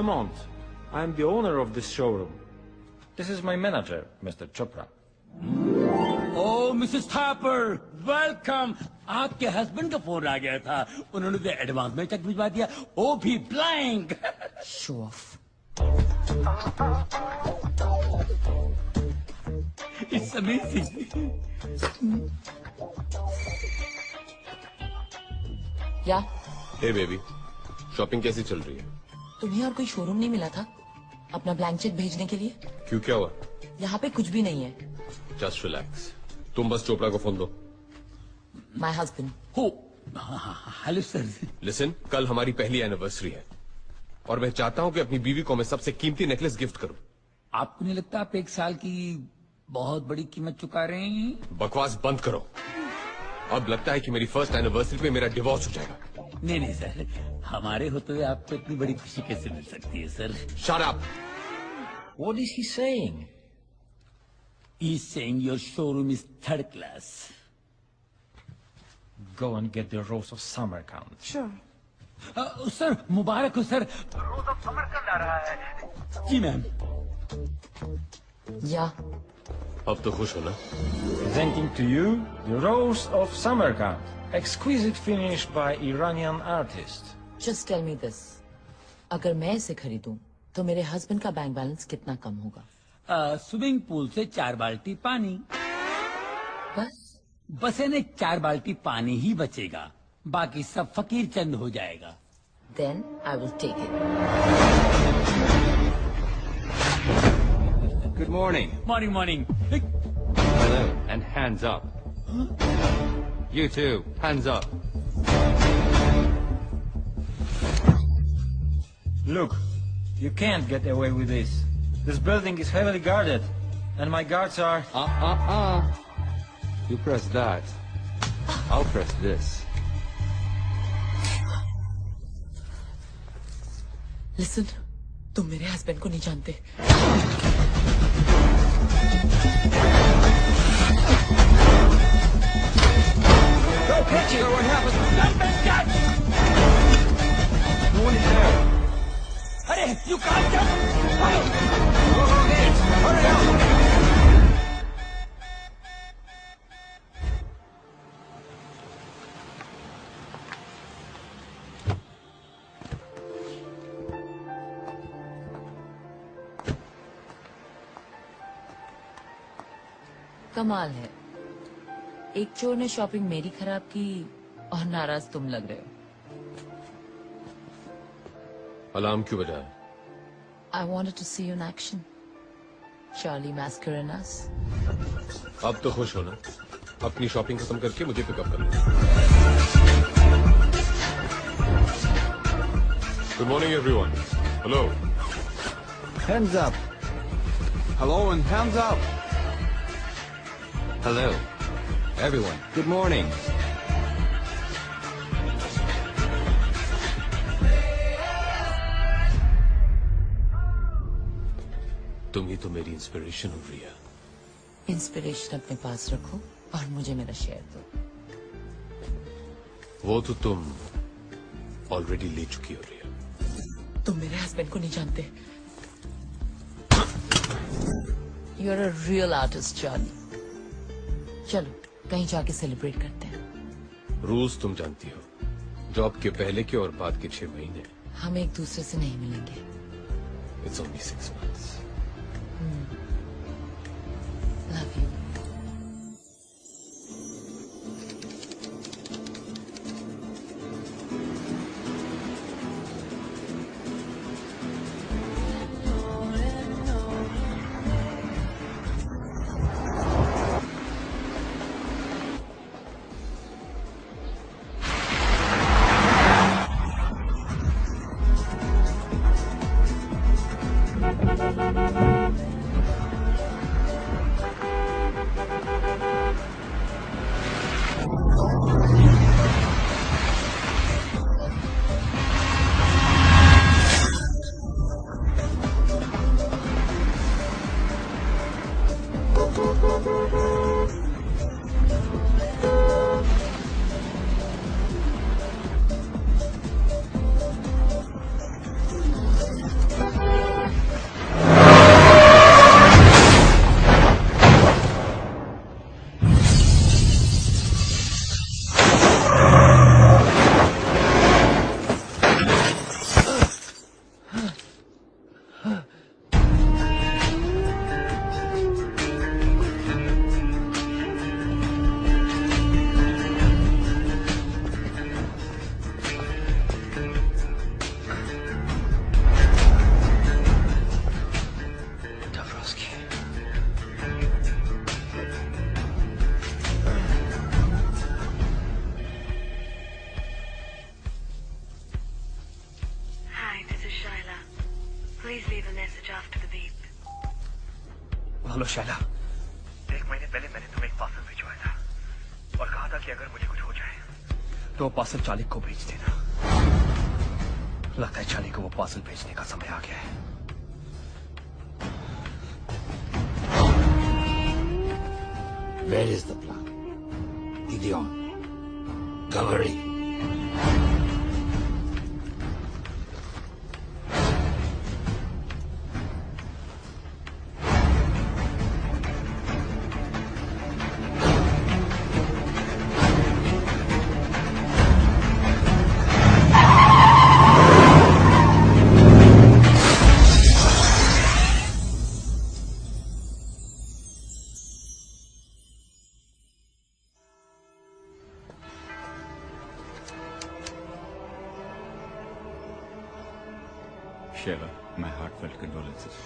Lemont. I am the owner of this showroom. This is my manager, Mr. Chopra. Oh, Mrs. Thapar, welcome. आपके husband का phone आ गया था, उन्होंने तो advance में चेक भिजवा दिया, वो भी blank. Show off. It's amazing. क्या? हे बेबी, शॉपिंग कैसी चल रही है? तुम्हें और कोई शोरूम नहीं मिला था अपना ब्लैंक चेक भेजने के लिए? क्यों, क्या हुआ? यहाँ पे कुछ भी नहीं है. Just relax. तुम बस चोपड़ा को फोन दो. My husband. हो, हेलो सर. लिसन, कल हमारी पहली एनिवर्सरी है और मैं चाहता हूँ कि अपनी बीवी को मैं सबसे कीमती नेकलेस गिफ्ट करूँ. आपको नहीं लगता आप 1 साल की बहुत बड़ी कीमत चुका रहे हैं? बकवास बंद करो. अब लगता है कि मेरी फर्स्ट एनिवर्सरी पे मेरा डिवोर्स हो जाएगा. नहीं सर, हमारे होते हुए आपको इतनी बड़ी खुशी कैसे मिल सकती है sir? Shut up. What is he saying? He's saying your showroom is third class. Go and get the Rose of Samarkand. Sure. Sir मुबारक हो सर. रोज ऑफ समरकंद आ रहा है. जी मैम. या. अब तो खुश हो ना? Presenting to you the Rose of Samarkand, exquisite finish by Iranian artist. Just tell me this. अगर मैं इसे खरीदूं तो मेरे हस्बैंड का बैंक बैलेंस कितना कम होगा? स्विमिंग पूल से 4 बाल्टी पानी. बस यानी 4 बाल्टी पानी ही बचेगा, बाकी सब फकीर चंद हो जाएगा. Then I will take it. Good morning. Morning. Hello, and hands up. You too, hands up. Look, you can't get away with this. This building is heavily guarded, and my guards are... You press that. I'll press this. Listen, तुम मेरे husband को नहीं जानते. Go catch it! What happened? No one is there. अरे, you can't jump. Hurry up! कमाल है, एक चोर ने शॉपिंग मेरी खराब की और नाराज तुम लग रहे हो. अलार्म क्यों बजा है? I wanted to see you in action. Charlie Mascarenas. अब तो खुश हो ना? अपनी शॉपिंग खत्म करके मुझे पिकअप कर लो. Good morning everyone. Hello. Hands up! Hello and hands up. Hello, everyone. Good morning. तुम ही तो मेरी इंस्पिरेशन हो रही है. इंस्पिरेशन अपने पास रखो और मुझे मेरा शेयर दो. वो तो तुम ऑलरेडी ले चुकी हो रही है. तुम मेरे हस्बैंड को नहीं जानते. You're a real artist, Charlie. चलो कहीं जाके सेलिब्रेट करते हैं. रूल्स तुम जानती हो. जॉब के पहले के और बाद के 6 महीने. हम एक दूसरे से नहीं मिलेंगे. It's only 6 months. Love you. Hello Shaila, 1 महीने पहले मैंने तुम्हें एक पार्सल भिजवाया था और कहा था कि अगर मुझे कुछ हो जाए तो वो पार्सल चाली को भेज देना। लगता है चाली को वो पार्सल भेजने का समय आ गया है। Where is the plan? Gideon. Cavalry. Sheva, my heartfelt condolences.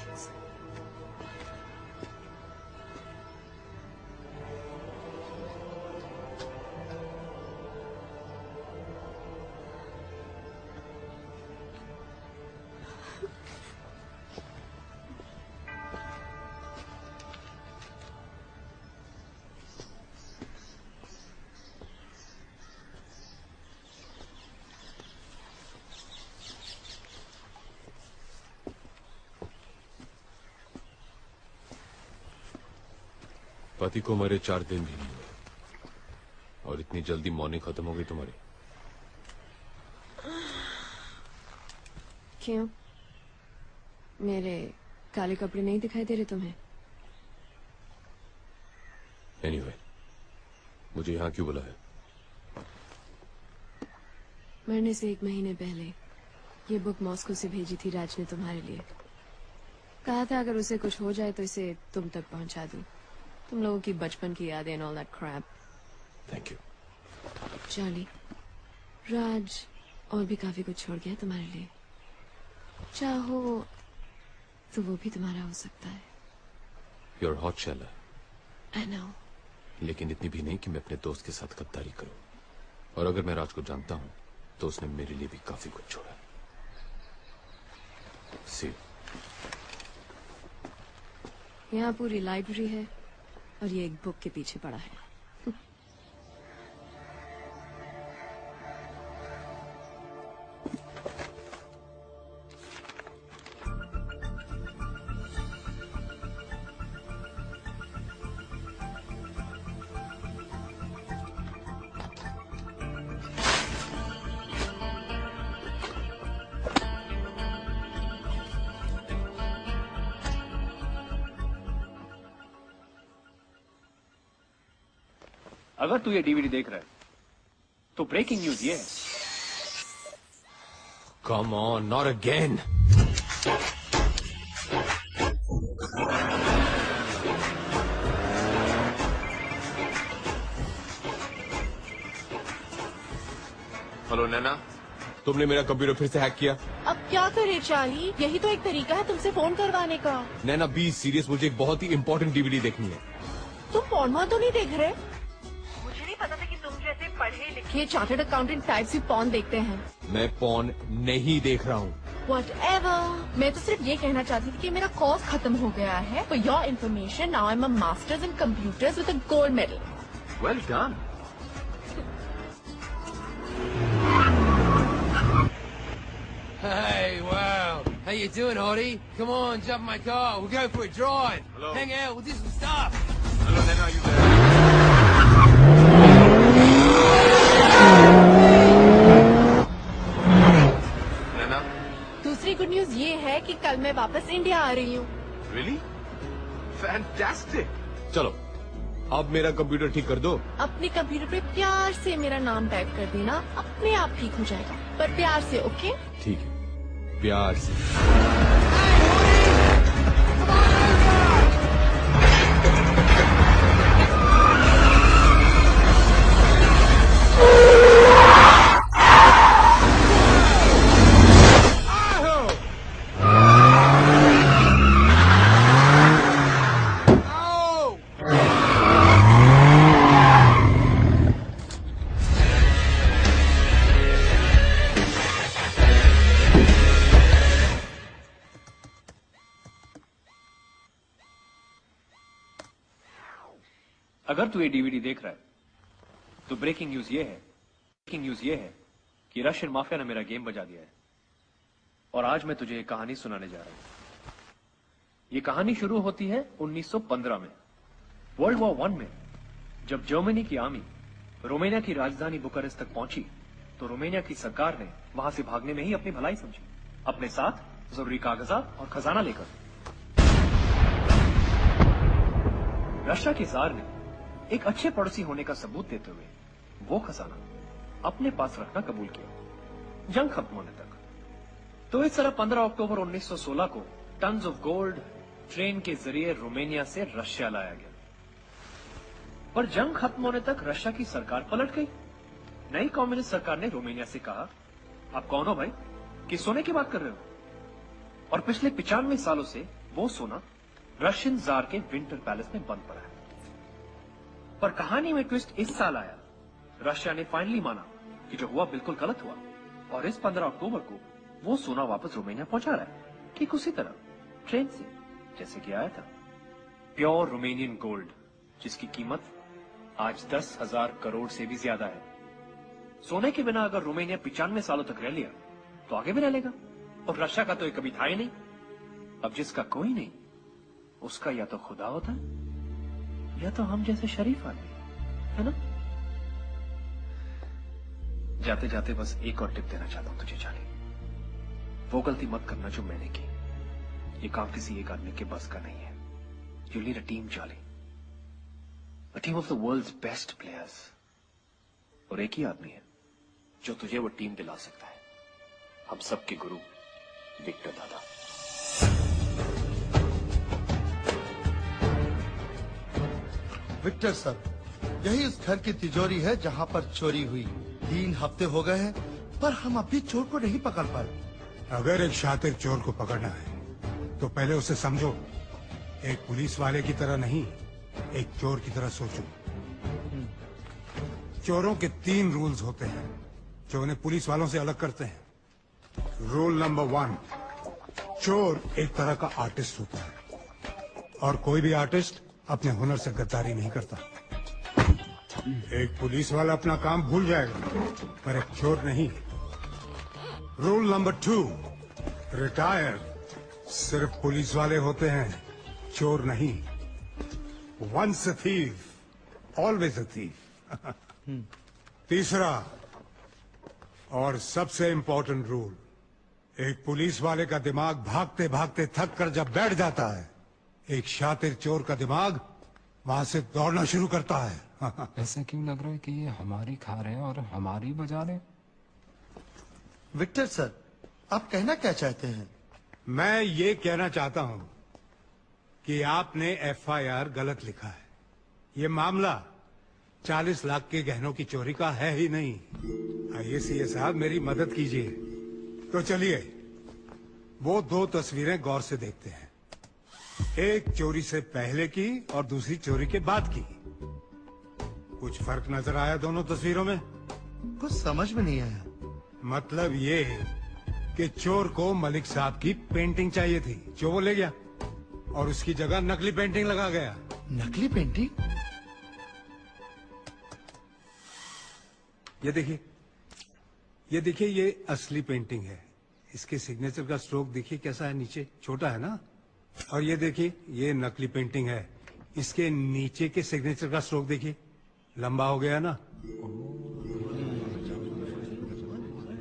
पति को मरे 4 दिन भी नहीं हुए और इतनी जल्दी मौनी खत्म हो गई तुम्हारी। क्यों? मेरे काले कपड़े नहीं दिखाई दे रहे तुम्हें? एनीवे, मुझे यहाँ क्यों बुलाया? मरने से 1 महीने पहले ये बुक मॉस्को से भेजी थी राज ने तुम्हारे लिए। कहा था अगर उसे कुछ हो जाए तो इसे तुम तक पहुंचा दूं। तुम लोगों की बचपन की यादें and all that crap. Thank you. Charlie, Raj और भी काफी कुछ छोड़ गया तुम्हारे लिए। चाहो तो वो भी तुम्हारा हो सकता है। You're hot, Shaila. I know। लेकिन इतनी भी नहीं कि मैं अपने दोस्त के साथ गद्दारी करूं। और अगर मैं राज को जानता हूं तो उसने मेरे लिए भी काफी कुछ छोड़ा। See you। यहाँ पूरी लाइब्रेरी है और ये एक बुक के पीछे पड़ा है। अगर तू ये डीवीडी देख रहा है तो ब्रेकिंग न्यूज ये है। Come on, not again। Hello Naina, तुमने मेरा कंप्यूटर फिर से हैक किया। अब क्या करे चार्ली, यही तो एक तरीका है तुमसे फोन करवाने का। नैना बी सीरियस, मुझे एक बहुत ही इंपॉर्टेंट डीवीडी देखनी है। तुम पॉर्न तो नहीं देख रहे? मुझे नहीं पता था कि तुम जैसे पढ़े लिखे चार्टर्ड अकाउंटेंट टाइप से पॉर्न देखते हैं। मैं पॉर्न नहीं देख रहा हूँ। Whatever। मैं तो सिर्फ ये कहना चाहती थी कि मेरा कोर्स खत्म हो गया है। For your information, now I'm a master's in computers with a gold medal। Well done। Hey, wow. How you doing, Hottie? Come on, jump in my car. We'll go for a drive. Hello. Hang out, we'll do some stuff. Hello Naina, you there? नैना, दूसरी good news ये है कि कल मैं वापस India आ रही हूँ। really? Fantastic। चलो अब मेरा कंप्यूटर ठीक कर दो। अपने कंप्यूटर पे प्यार से मेरा नाम टाइप कर देना, अपने आप ठीक हो जाएगा। पर प्यार से, ओके? ठीक है, प्यार से। अगर तू ये डीवीडी देख रहा है तो ब्रेकिंग न्यूज ये है कि रशियन माफिया ने मेरा गेम बजा दिया है और आज मैं तुझे एक कहानी सुनाने जा रहा हूं। ये कहानी शुरू होती है 1915 में, वर्ल्ड वॉर 1 में। जब जर्मनी की आर्मी रोमानिया की राजधानी बुखारेस्ट तक पहुंची तो रोमानिया की सरकार ने वहां से भागने में ही अपनी भलाई समझी, अपने साथ जरूरी कागजात और खजाना लेकर। रशिया के जार ने एक अच्छे पड़ोसी होने का सबूत देते हुए वो खजाना अपने पास रखना कबूल किया जंग खत्म होने तक। तो इस तरह 15 अक्टूबर 1916 को टन्स ऑफ गोल्ड ट्रेन के जरिए रोमानिया से रशिया लाया गया। पर जंग खत्म होने तक रशिया की सरकार पलट गई। नई कम्युनिस्ट सरकार ने रोमानिया से कहा, आप कौन हो भाई, किस सोने की बात कर रहे हो? और पिछले 95 सालों से वो सोना रशियन जार के विंटर पैलेस में बंद पड़ा है। पर कहानी में ट्विस्ट इस साल आया। रशिया ने फाइनली माना कि जो हुआ बिल्कुल गलत हुआ और इस 15 अक्टूबर को वो सोना वापस रोमानिया पहुंचा रहा है, ठीक उसी तरह ट्रेन से जैसे कि आया था। प्योर रोमानियन गोल्ड जिसकी कीमत आज 10,000 करोड़ से भी ज्यादा है। सोने के बिना अगर रोमानिया 95 सालों तक रह लिया तो आगे भी रह लेगा। और रशिया का तो ये कभी था ही नहीं। अब जिसका कोई नहीं उसका या तो खुदा होता है या तो हम जैसे शरीफ आदमी, है ना? जाते जाते बस एक और टिप देना चाहता हूं तुझे चार्ली, वो गलती मत करना जो मैंने की। ये काम किसी एक आदमी के बस का नहीं है। You need a team Charlie, a team of the world's best players. और एक ही आदमी है जो तुझे वो टीम दिला सकता है, हम सबके गुरु विक्टर दादा। विक्टर सर, यही उस घर की तिजोरी है जहां पर चोरी हुई। 3 हफ्ते हो गए हैं पर हम अभी चोर को नहीं पकड़ पाए। अगर एक शातिर चोर को पकड़ना है तो पहले उसे समझो। एक पुलिस वाले की तरह नहीं, एक चोर की तरह सोचो। चोरों के 3 रूल्स होते हैं जो उन्हें पुलिस वालों से अलग करते हैं। रूल नंबर 1, चोर एक तरह का आर्टिस्ट होता है और कोई भी आर्टिस्ट अपने हुनर से गद्दारी नहीं करता। एक पुलिस वाला अपना काम भूल जाएगा पर एक चोर नहीं। रूल नंबर 2, रिटायर सिर्फ पुलिस वाले होते हैं, चोर नहीं। Once a thief always a thief. तीसरा और सबसे इंपॉर्टेंट रूल, एक पुलिस वाले का दिमाग भागते भागते थक कर जब बैठ जाता है, एक शातिर चोर का दिमाग वहां से दौड़ना शुरू करता है। ऐसा क्यों लग रहा है कि ये हमारी खा रहे हैं और हमारी बजा रहे हैं? विक्टर सर, आप कहना क्या चाहते हैं? मैं ये कहना चाहता हूं कि आपने एफआईआर गलत लिखा है। ये मामला 40 लाख के गहनों की चोरी का है ही नहीं। आइए सीए साहब, मेरी मदद कीजिए। तो चलिए वो 2 तस्वीरें गौर से देखते हैं। एक चोरी से पहले की और दूसरी चोरी के बाद की। कुछ फर्क नजर आया दोनों तस्वीरों में? कुछ समझ में नहीं आया। मतलब ये कि चोर को मलिक साहब की पेंटिंग चाहिए थी जो वो ले गया और उसकी जगह नकली पेंटिंग लगा गया। नकली पेंटिंग? ये देखिए ये असली पेंटिंग है। इसके सिग्नेचर का स्ट्रोक देखिए कैसा है, नीचे छोटा है ना। और ये देखिए ये नकली पेंटिंग है, इसके नीचे के सिग्नेचर का स्ट्रोक देखिए लंबा हो गया ना।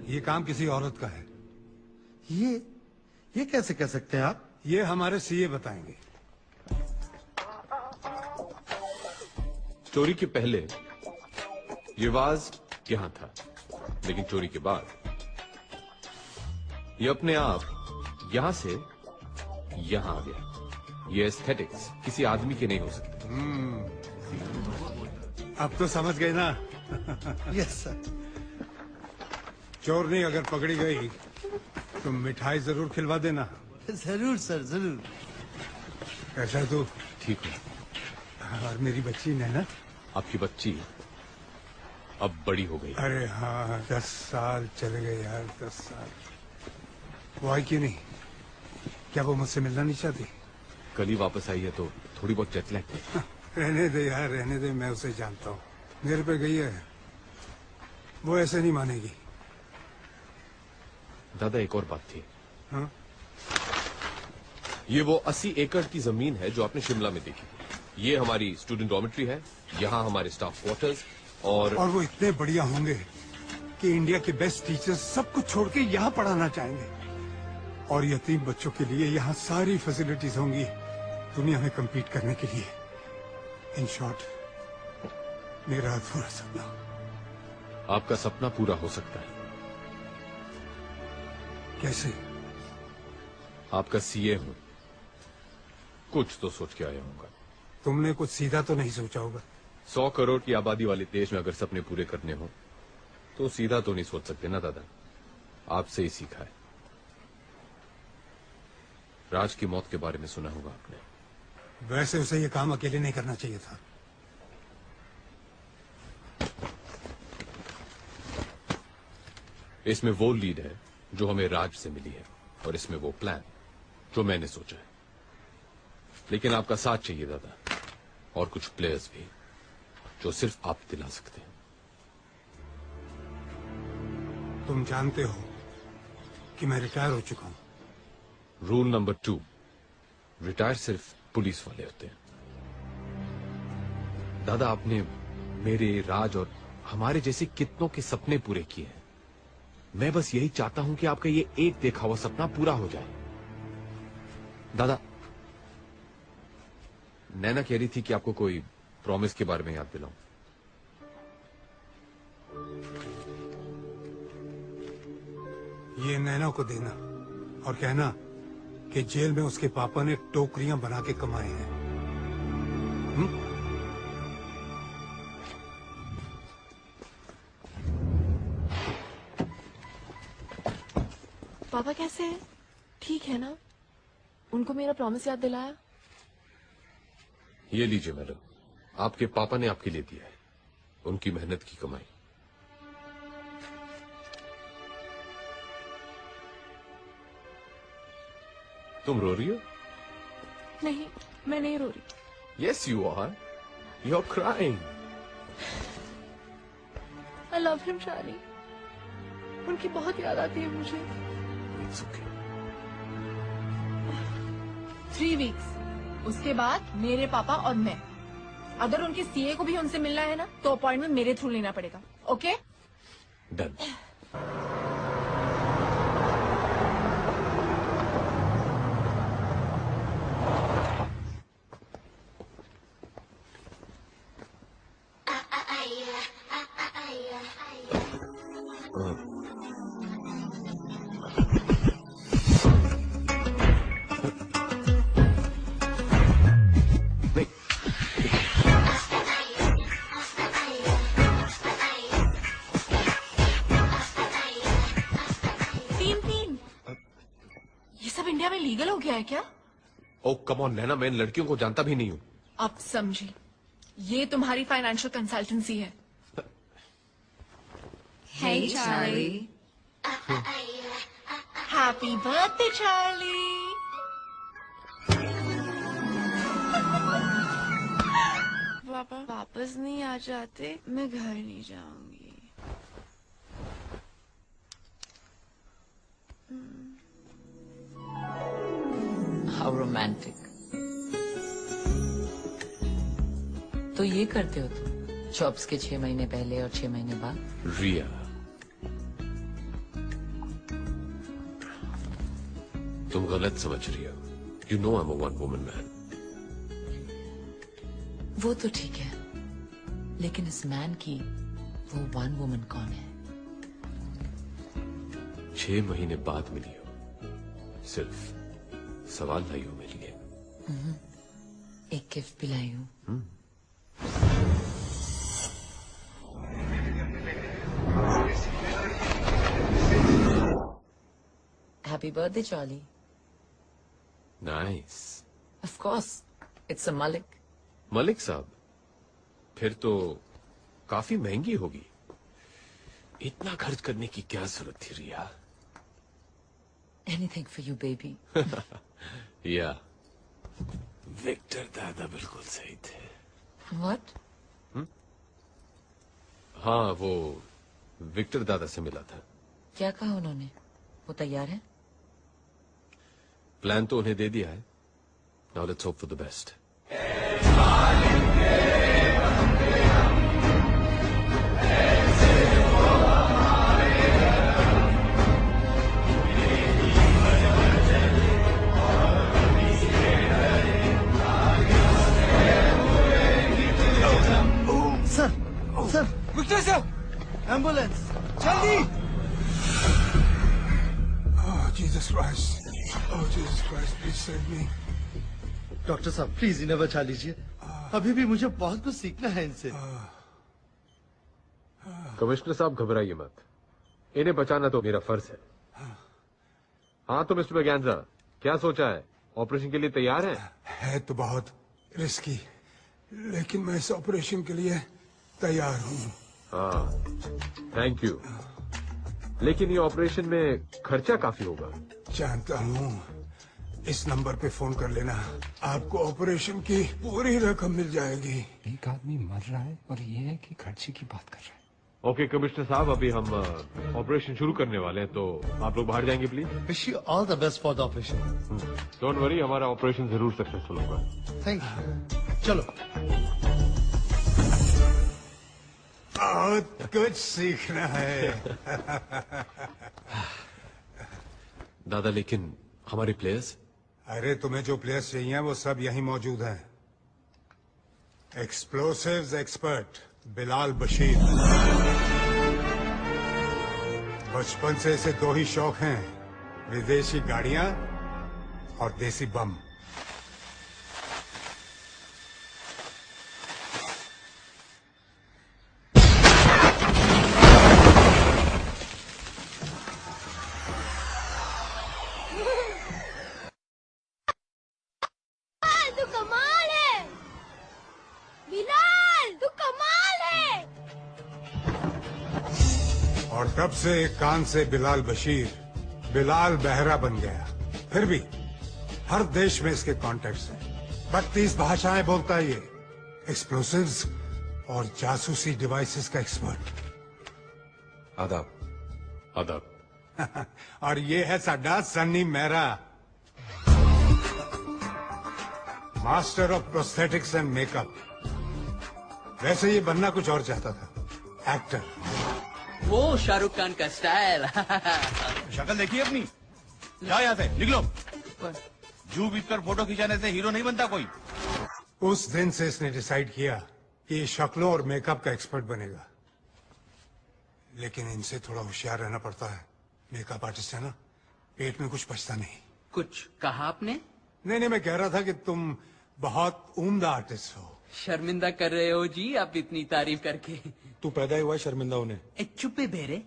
ये काम किसी औरत का है। ये कैसे कह सकते हैं आप? ये हमारे सीए बताएंगे। चोरी के पहले ये वाज यहां था, लेकिन चोरी के बाद ये अपने आप यहां से यहां आ गया। ये एस्थेटिक्स किसी आदमी के नहीं हो सकते। अब तो समझ गए ना? Yes sir. चोरनी अगर पकड़ी गई तो मिठाई जरूर खिलवा देना। जरूर सर, जरूर। कैसा है तू? ठीक है। और मेरी बच्ची नैना? आपकी बच्ची अब बड़ी हो गई। अरे हाँ, 10 साल चले गए यार, 10 साल। वो आई क्यों नहीं? क्या वो मुझसे मिलना नहीं चाहती? कल ही वापस आई है तो थोड़ी बहुत जेट लैग। रहने दे यार, रहने दे, मैं उसे जानता हूँ, मेरे पे गई है, वो ऐसे नहीं मानेगी। दादा एक और बात थी। हाँ? ये वो 80 एकड़ की जमीन है जो आपने शिमला में देखी थी। ये हमारी स्टूडेंट डॉर्मेट्री है, यहाँ हमारे स्टाफ क्वार्टर्स, और वो इतने बढ़िया होंगे कि इंडिया के बेस्ट टीचर्स सब कुछ छोड़ के यहाँ पढ़ाना चाहेंगे, और यतीम बच्चों के लिए यहाँ सारी फैसिलिटीज होंगी दुनिया में compete करने के लिए। इन शॉर्ट, मेरा अधूरा सपना। आपका सपना पूरा हो सकता है। कैसे? आपका सीए हूं, कुछ तो सोच के आया होगा। तुमने कुछ सीधा तो नहीं सोचा होगा। 100 करोड़ की आबादी वाले देश में अगर सपने पूरे करने हो तो सीधा तो नहीं सोच सकते ना दादा। आपसे ही सीखा है। राज की मौत के बारे में सुना होगा आपने। वैसे उसे ये काम अकेले नहीं करना चाहिए था। इसमें वो लीड है जो हमें राज से मिली है, और इसमें वो प्लान जो मैंने सोचा है। लेकिन आपका साथ चाहिए दादा, और कुछ प्लेयर्स भी जो सिर्फ आप दिला सकते हैं। तुम जानते हो कि मैं रिटायर हो चुका हूं। रूल नंबर 2, रिटायर सिर्फ पुलिस वाले होते हैं। दादा आपने मेरे, राज और हमारे जैसे कितनों के सपने पूरे किए हैं। मैं बस यही चाहता हूं कि आपका ये एक देखा हुआ सपना पूरा हो जाए। दादा, नैना कह रही थी कि आपको कोई प्रॉमिस के बारे में याद दिलाऊं। ये नैना को देना और कहना कि जेल में उसके पापा ने टोकरियां बना के कमाए हैं। पापा कैसे हैं? ठीक है ना? उनको मेरा प्रॉमिस याद दिलाया? ये लीजिए मैडम, आपके पापा ने आपके लिए दिया है, उनकी मेहनत की कमाई। तुम रो रही हो? नहीं, मैं नहीं रो रही। Yes, you are. You're crying. I love him, शाली। उनकी बहुत याद आती है मुझे। It's okay. 3 weeks, उसके बाद मेरे पापा और मैं। अगर उनके सीए को भी उनसे मिलना है ना, तो अपॉइंटमेंट मेरे थ्रू लेना पड़ेगा। ओके? Done. लीगल हो गया है क्या? ओ कम ऑन नैना, मैं इन लड़कियों को जानता भी नहीं हूँ। अब समझी, ये तुम्हारी फाइनेंशियल कंसल्टेंसी है। Hey Charlie. Happy birthday Charlie. पापा वापस नहीं आ जाते, मैं घर नहीं जाऊंगी। How romantic. तो ये करते हो तुम जॉब्स के 6 महीने पहले और 6 महीने बाद? रिया, तुम गलत समझ रही हो। You know I'm a one woman man. वो तो ठीक है, लेकिन इस मैन की वो वन वुमन कौन है? 6 महीने बाद मिली हो, सिर्फ सवाल लाई हो मेरे लिए। एक गिफ्ट भी लाई हूँ। Happy birthday Charlie. Nice. Of course, it's a Malik. Malik साहब, फिर तो काफी महंगी होगी। इतना खर्च करने की क्या जरूरत थी रिया? Anything for you, baby. या विक्टर दादा बिल्कुल सही थे। व्हाट? हाँ, वो विक्टर दादा से मिला था। क्या कहा उन्होंने? वो तैयार है? प्लान तो उन्हें दे दिया है। Now let's hope for the best. Sir Victor sir, ambulance जल्दी। Oh, Jesus Christ. Oh, Jesus Christ, please save me. Doctor साहब प्लीज इन्हें बचा लीजिए। अभी भी मुझे बहुत कुछ सीखना है इनसे। कमिश्नर साहब घबराइए मत, इन्हें बचाना तो मेरा फर्ज है। हाँ तो मिस्टर बैगैंजा, क्या सोचा है? ऑपरेशन के लिए तैयार है? है तो बहुत रिस्की, लेकिन मैं इस ऑपरेशन के लिए तैयार हूँ। हाँ, थैंक यू। लेकिन ये ऑपरेशन में खर्चा काफी होगा। जानता हूँ, इस नंबर पे फोन कर लेना, आपको ऑपरेशन की पूरी रकम मिल जाएगी। एक आदमी मर रहा है और ये है कि खर्चे की बात कर रहा है। ओके कमिश्नर साहब, अभी हम ऑपरेशन शुरू करने वाले हैं, तो आप लोग बाहर जाएंगे please. Wish you all the best for the operation. Don't worry, हमारा ऑपरेशन जरूर सक्सेसफुल होगा। Thank you. चलो। बहुत कुछ सीखना है। दादा, लेकिन हमारे प्लेयर्स? अरे तुम्हें जो प्लेयर्स चाहिए वो सब यहीं मौजूद हैं। Explosives expert Bilal Bashir. बचपन से इसे दो ही शौक हैं, विदेशी गाड़ियां और देसी बम। तू कमाल है बिलाल, तू कमाल है। और तब से एक कान से बिलाल बशीर बिलाल बहरा बन गया। फिर भी हर देश में इसके कॉन्टैक्ट्स हैं। 32 भाषाएं बोलता है ये। एक्सप्लोसिव्स और जासूसी डिवाइसेस का एक्सपर्ट। आदाब। आदाब। और ये है साडा Sunny Mehra, master of prosthetics and makeup. वैसे ये बनना कुछ और चाहता था, एक्टर। वो शाहरुख खान का स्टाइल। शक्ल देखिए अपनी। जाओ यहाँ से, निकलो। जू बीत कर फोटो खिंचाने से हीरो नहीं बनता कोई। उस दिन से इसने डिसाइड किया कि ये शक्लों और मेकअप का एक्सपर्ट बनेगा। लेकिन इनसे थोड़ा होशियार रहना पड़ता है। मेकअप आर्टिस्ट है ना, पेट में कुछ बचता नहीं। कुछ कहा आपने? नहीं, मैं कह रहा था कि तुम बहुत उम्दा आर्टिस्ट हो। शर्मिंदा कर रहे हो जी आप इतनी तारीफ करके। तू पैदा ही हुआ शर्मिंदा होने। चुप्पे बेरे।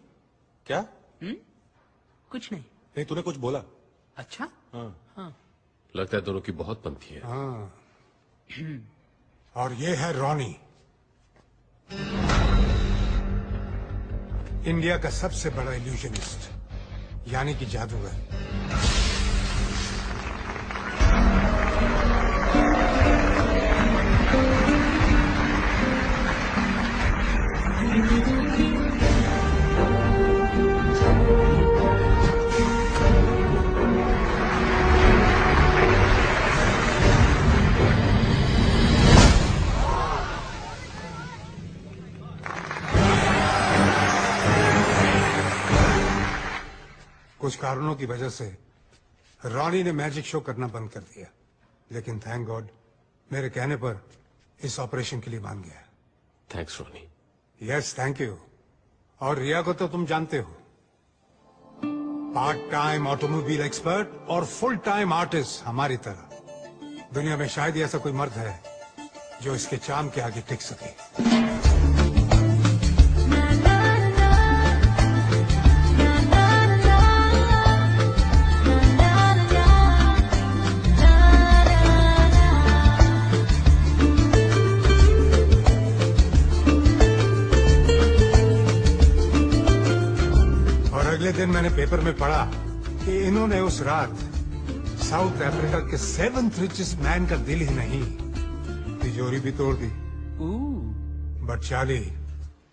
क्या? कुछ नहीं। नहीं, तूने कुछ बोला। अच्छा। हाँ। लगता है दोनों की बहुत बनती है। हाँ। और ये है रॉनी, इंडिया का सबसे बड़ा इल्यूजनिस्ट, यानी कि जादूगर। कुछ कारणों की वजह से रॉनी ने मैजिक शो करना बंद कर दिया, लेकिन थैंक गॉड मेरे कहने पर इस ऑपरेशन के लिए मान गया। Thanks Ronnie. Yes, thank you. और रिया को तो तुम जानते हो, पार्ट टाइम ऑटोमोबाइल एक्सपर्ट और फुल टाइम आर्टिस्ट हमारी तरह। दुनिया में शायद ही ऐसा कोई मर्द है जो इसके चाम के आगे टिक सके। अगले दिन मैंने पेपर में पढ़ा कि इन्होंने उस रात साउथ अफ्रीका के 7th रिचेस्ट मैन का दिल ही नहीं, तिजोरी भी तोड़ दी। बट चार्ली,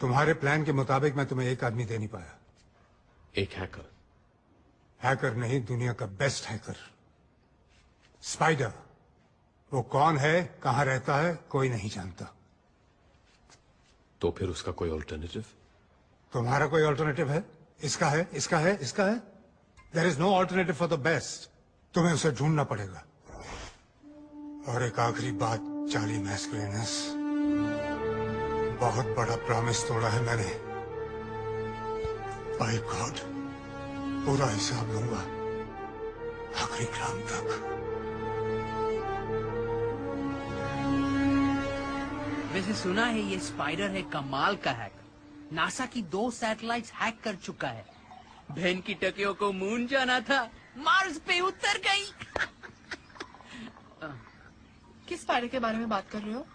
तुम्हारे प्लान के मुताबिक मैं तुम्हें एक आदमी दे नहीं पाया। एक हैकर? हैकर नहीं, दुनिया का बेस्ट हैकर, स्पाइडर। वो कौन है, कहां रहता है, कोई नहीं जानता। तो फिर उसका कोई ऑल्टरनेटिव? तुम्हारा कोई ऑल्टरनेटिव है? इसका है, इसका है, इसका है? There is no alternative for the best. तुम्हें उसे ढूंढना पड़ेगा। और एक आखिरी बात, चार्ली मैस्कुलिनस, बहुत बड़ा प्रॉमिस तोड़ा है मैंने। बाय गॉड, पूरा हिसाब लूंगा आखिरी ग्राम तक। वैसे सुना है ये स्पाइडर है कमाल का हैकर। नासा की 2 सैटेलाइट्स हैक कर चुका है। बहन की टकियों को मून जाना था, मार्स पे उतर गई। किस स्पाइडर के बारे में बात कर रहे हो?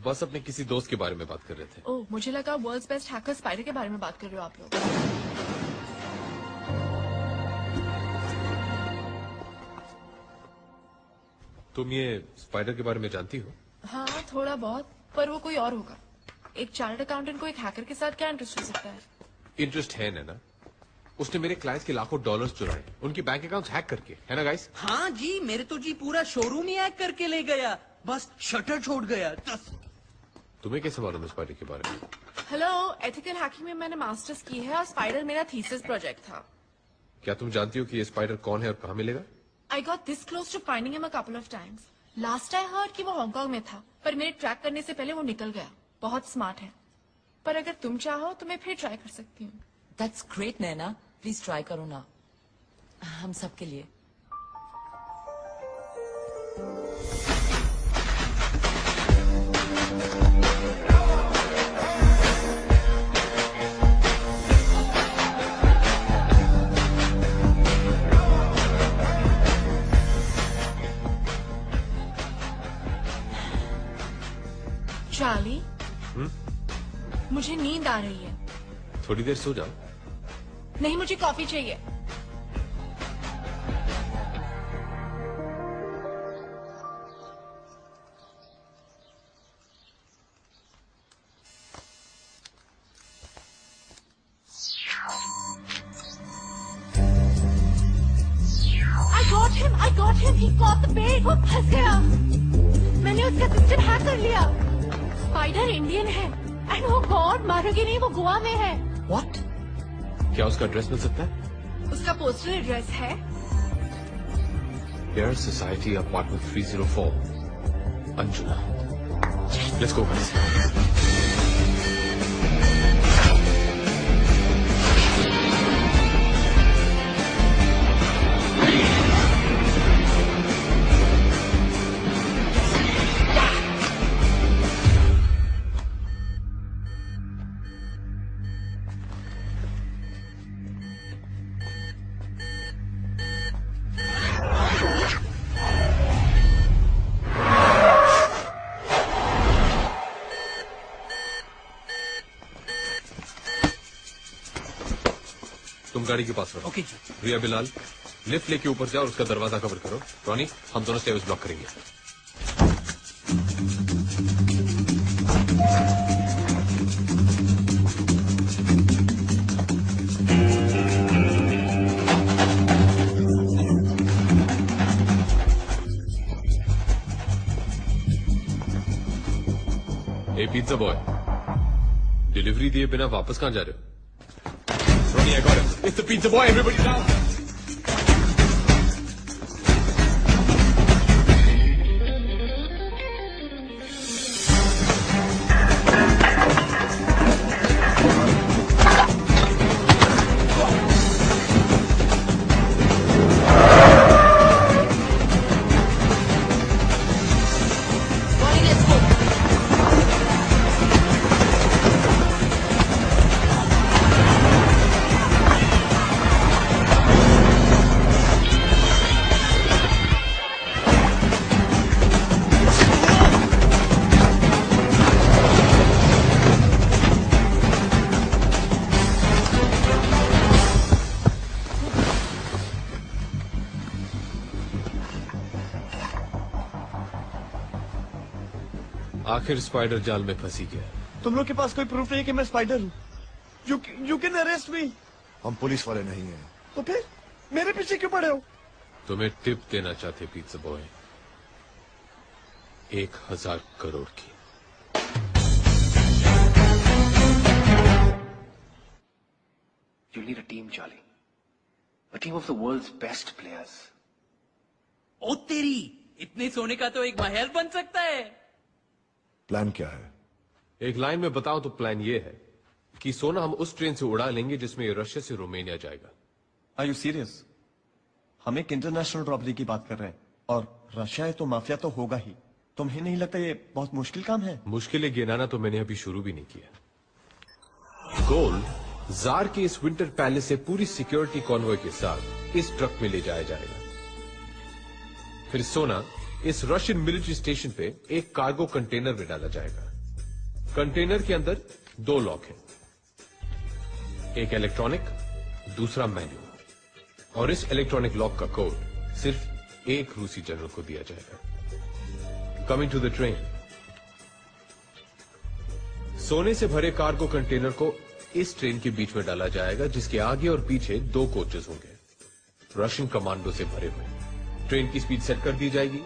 बस अपने किसी दोस्त के बारे में बात कर रहे थे। ओह, मुझे लगा वर्ल्ड्स बेस्ट हैकर स्पाइडर के बारे में बात कर रहे हो आप लोग। तुम ये स्पाइडर के बारे में जानती हो? हाँ, थोड़ा बहुत, पर वो कोई और होगा। एक चार्टर्ड अकाउंटेंट को एक हैकर के साथ क्या इंटरेस्ट हो सकता है? इंटरेस्ट है ना? उसने मेरे क्लाइंट्स के लाखों डॉलर्स चुराए, उनकी बैंक अकाउंट्स हैक करके, है ना गाइस? हाँ जी, मेरे तो जी पूरा शोरूम ही हैक करके ले गया, बस शटर छोड़ गया। तुम्हें कैसे मालूम है स्पाइडर के बारे में? हेलो, एथिकल हैकिंग में मैंने मास्टर्स की है और स्पाइडर मेरा थीसिस प्रोजेक्ट था। क्या तुम जानती हो कि ये स्पाइडर कौन है और कहाँ मिलेगा? I got this close to finding him a couple of times. Last I heard कि वो हांगकांग में था, पर मेरे ट्रैक करने से पहले वो निकल गया। बहुत स्मार्ट है, पर अगर तुम चाहो तो मैं फिर ट्राई कर सकती हूँ। That's great, Naina. Please try करो ना, हम सबके लिए। चार्ली, मुझे नींद आ रही है। थोड़ी देर सो जाओ। नहीं, मुझे कॉफी चाहिए। I got him. He caught the bait. वो फंस गया। मैंने उसका सिस्टम हैक कर लिया। स्पाइडर इंडियन है। एंड वो गॉड, मारोगे नहीं, वो गोवा में है। What? क्या उसका एड्रेस मिल सकता है? उसका पोस्टल एड्रेस है Air Society Apartment 304, Anjuna. Let's go, guys. तुम गाड़ी के पास रहो। ओके। रिया बिलाल, लिफ्ट लेके ऊपर जाओ और उसका दरवाजा कवर करो। रॉनी, हम दोनों स्टेयर्स ब्लॉक करेंगे। ए पिज्जा बॉय, डिलीवरी दिए बिना वापस कहाँ जा रहे हो? Ronnie, I got him. It's the pizza boy. Everybody down. आखिर स्पाइडर जाल में फंसी गया। तुम लोग के पास कोई प्रूफ नहीं है कि मैं स्पाइडर हूँ? यू कैन अरेस्ट मी। हम पुलिस वाले नहीं हैं। तो फिर मेरे पीछे क्यों पड़े हो? तुम्हें टिप देना चाहते पिज्जा बॉय, 1000 करोड़ की। You need a team, Charlie. A team of the world's best players. ओ तेरी, इतने सोने का तो एक महल बन सकता है। प्लान क्या है? एक लाइन में बताऊं तो प्लान ये है कि सोना हम उस ट्रेन से उड़ा लेंगे जिसमें ये रशिया से रोमानिया जाएगा। Are you serious? हम एक इंटरनेशनल रॉबरी की बात कर रहे हैं और रशिया है तो माफिया तो होगा ही। तुम्हें नहीं लगता ये बहुत मुश्किल काम है? मुश्किलें गिनाना तो मैंने अभी शुरू भी नहीं किया। गोल्ड जार के इस विंटर पैलेस से पूरी सिक्योरिटी कॉन्वॉय के साथ इस ट्रक में ले जाया जाएगा। फिर सोना इस रशियन मिलिट्री स्टेशन पे एक कार्गो कंटेनर में डाला जाएगा। कंटेनर के अंदर 2 लॉक हैं, एक इलेक्ट्रॉनिक, दूसरा मैनुअल, और इस इलेक्ट्रॉनिक लॉक का कोड सिर्फ एक रूसी जनरल को दिया जाएगा। Coming to the train. सोने से भरे कार्गो कंटेनर को इस ट्रेन के बीच में डाला जाएगा, जिसके आगे और पीछे 2 कोचेस होंगे, रशियन कमांडो से भरे हुए। ट्रेन की स्पीड सेट कर दी जाएगी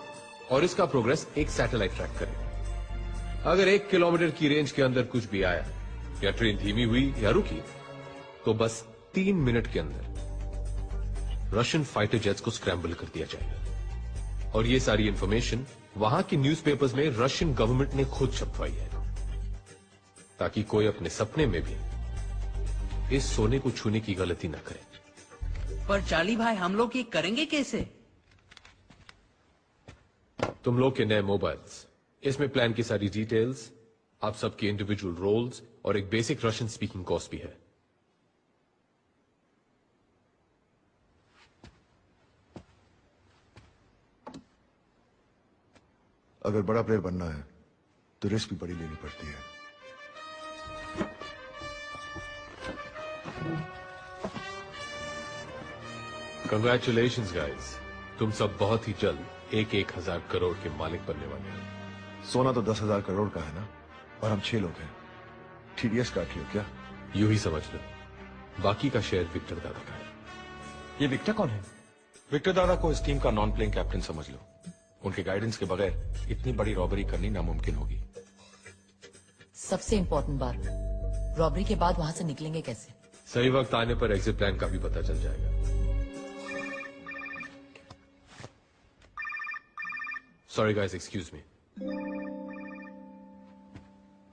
और इसका प्रोग्रेस एक सैटेलाइट ट्रैक करेगा। अगर 1 किलोमीटर की रेंज के अंदर कुछ भी आया या ट्रेन धीमी हुई या रुकी तो बस 3 मिनट के अंदर रशियन फाइटर जेट्स को स्क्रैम्बल कर दिया जाएगा। और ये सारी इंफॉर्मेशन वहां की न्यूज़पेपर्स में रशियन गवर्नमेंट ने खुद छपवाई है, ताकि कोई अपने सपने में भी इस सोने को छूने की गलती ना करे। पर चार्ली भाई, हम लोग ये करेंगे कैसे? तुम लोग के नए मोबाइल्स, इसमें प्लान की सारी डिटेल्स, आप सबके इंडिविजुअल रोल्स और एक बेसिक रशियन स्पीकिंग कोर्स भी है। अगर बड़ा प्लेयर बनना है तो रिस्क भी बड़ी लेनी पड़ती है। कंग्रेचुलेशंस गाइस, तुम सब बहुत ही जल्द 1000 करोड़ के मालिक बनने वाले हैं। सोना तो 10,000 करोड़ का है ना, और हम 6 लोग हैं। TDS काट लियो क्या? यूं ही समझ लो, बाकी का शेयर विक्टर दादा का है। ये विक्टर कौन है? विक्टर दादा को इस टीम का नॉन प्लेइंग कैप्टन समझ लो। उनके गाइडेंस के बगैर इतनी बड़ी रॉबरी करनी नामुमकिन होगी। सबसे इम्पोर्टेंट बात, रॉबरी के बाद वहां से निकलेंगे कैसे? सही वक्त आने पर एग्जिट प्लान का भी पता चल जाएगा। Sorry guys, excuse me.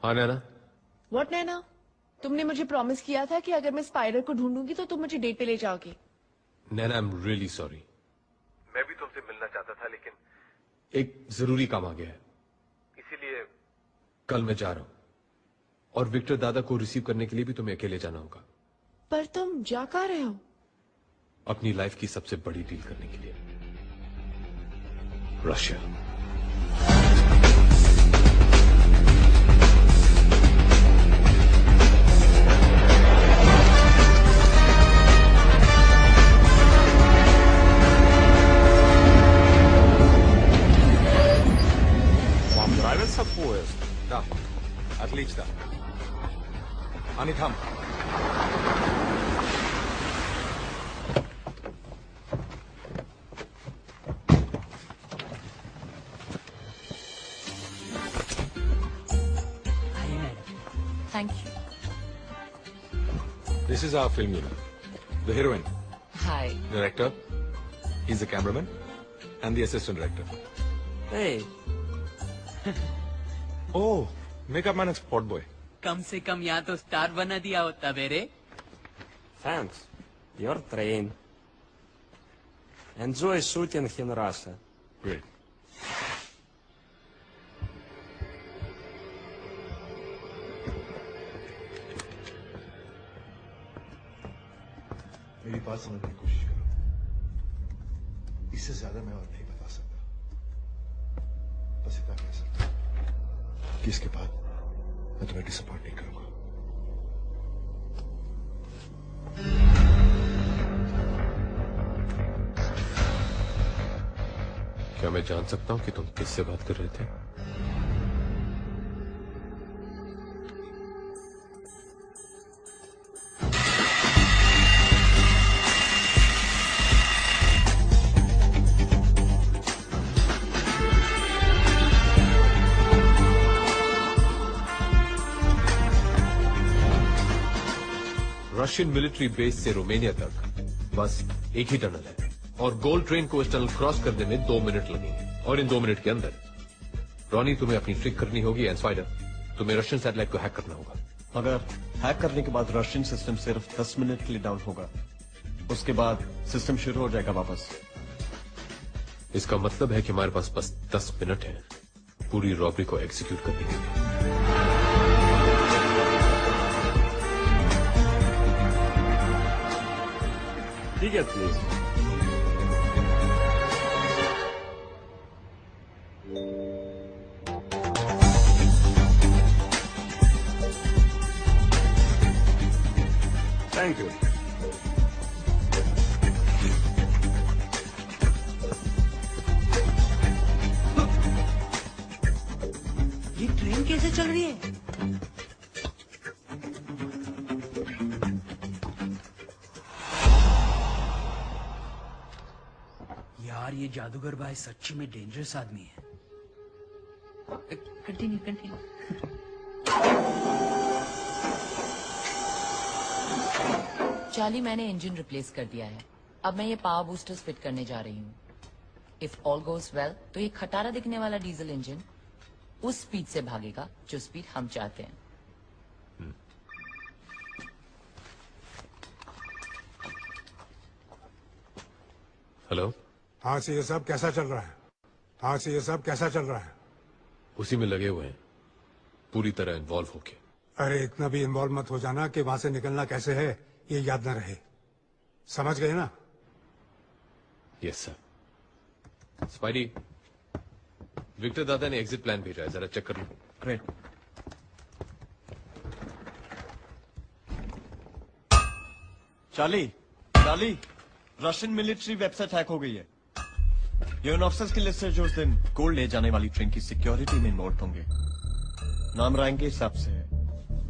हाँ नैना? व्हाट नैना? तुमने मुझे प्रॉमिस किया था कि अगर मैं स्पाइडर को ढूंढूंगी तो तुम मुझे डेट पे ले जाओगे। नैना, आई एम रियली सॉरी। मैं भी तुमसे मिलना चाहता था, लेकिन एक जरूरी काम आ गया है, इसीलिए कल मैं जा रहा हूं। और विक्टर दादा को रिसीव करने के लिए भी तुम्हें अकेले जाना होगा। पर तुम जा कहाँ रहे हो? अपनी लाइफ की सबसे बड़ी डील करने के लिए, Russia. Da, отлично. Они там. Thank you. This is our film unit. The heroine, Hi. director, he's the cameraman, and the assistant director. Hey. Oh, makeup man and spot boy. कम से कम यहाँ तो स्टार बना दिया होता बेरे। Thanks. Your train. Enjoy shooting in Russia. Great. मेरी बात समझने की कोशिश करो। इससे ज्यादा मैं और नहीं बता सकता। बस इतना कह सकता हूं कि इसके बाद मैं तुम्हें डिसअपॉइंट नहीं करूंगा। क्या मैं जान सकता हूं कि तुम किससे बात कर रहे थे? रशियन मिलिट्री बेस से रोमानिया तक बस एक ही टनल है और गोल्ड ट्रेन को इस टनल क्रॉस करने में 2 मिनट लगेंगे और इन 2 मिनट के अंदर रॉनी तुम्हें अपनी ट्रिक करनी होगी एंड स्पाइडर तुम्हें रशियन सैटेलाइट को हैक करना होगा। अगर हैक करने के बाद रशियन सिस्टम सिर्फ 10 मिनट के लिए डाउन होगा, उसके बाद सिस्टम शुरू हो जाएगा वापस। इसका मतलब है कि हमारे पास बस 10 मिनट है पूरी रॉबरी को एग्जीक्यूट करने के लिए। ठीक है प्लीज। Thank you. ये ट्रेन कैसे चल रही है? यार ये जादूगर भाई सच्ची में डेंजरस आदमी है। Continue continue. चार्ली, मैंने इंजन रिप्लेस कर दिया है। अब मैं ये पावर बूस्टर्स फिट करने जा रही हूँ। इफ ऑल गोज वेल तो ये खटारा दिखने वाला डीजल इंजन उस स्पीड से भागेगा जो स्पीड हम चाहते हैं। हेलो। हाँ से ये सब कैसा चल रहा है? हाँ से ये सब कैसा चल रहा है? उसी में लगे हुए हैं पूरी तरह इन्वॉल्व होके। अरे इतना भी इन्वॉल्व मत हो जाना कि वहां से निकलना कैसे है ये याद न रहे। समझ गए ना? Yes sir. स्पाइडी, विक्टर दादा ने एग्जिट प्लान भेजा है, जरा चेक कर लो। Great. Charlie, Russian military website hack हो गई है। यूएन ऑफिसर्स की लिस्ट से जो उस दिन गोल्ड ले जाने वाली ट्रेन की सिक्योरिटी में इन्वॉल्व होंगे, नाम रैंक के हिसाब से है।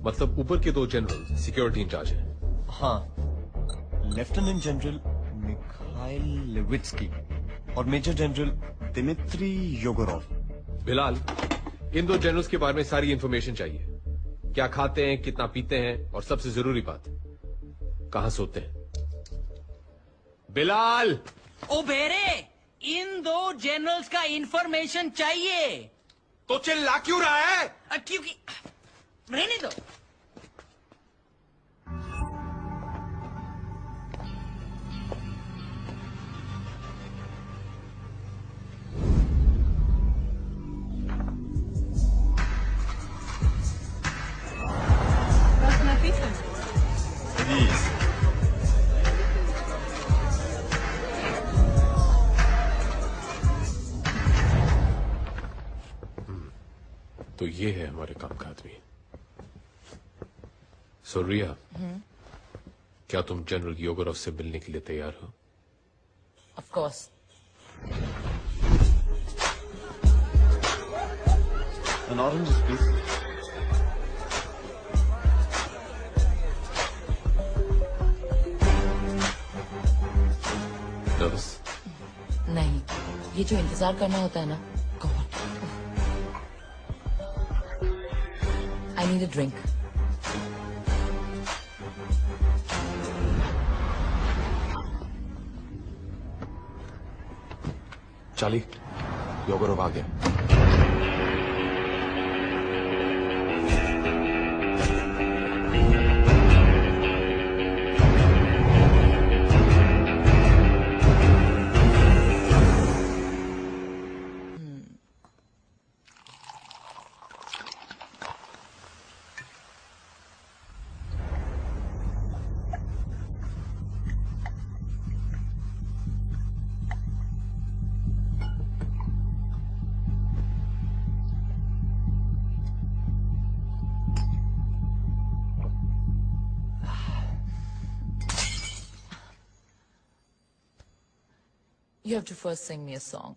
मतलब ऊपर के 2 जनरल सिक्योरिटी इंचार्ज हैं। हाँ, लेफ्टिनेंट जनरल मिखाइल लेविट्स्की और मेजर जनरल दिमित्री योगोरोव। बिलाल, इन 2 जनरल्स के बारे में सारी इंफॉर्मेशन चाहिए। क्या खाते हैं, कितना पीते हैं और सबसे जरूरी बात, कहां सोते हैं। बिलाल! ओ बेरे, इन 2 जनरल्स का इंफॉर्मेशन चाहिए। तो चिल्ला क्यों रहा है? क्योंकि रहने दो। तो ये है हमारे काम का आदमी। सो रिया, क्या तुम जनरल योगोरोव से मिलने के लिए तैयार हो? Of course. An orange, please. Nervous? नहीं, ये जो इंतजार करना होता है ना, god. I need a drink. Charlie, Yegorov आ गया। You have to first sing me a song.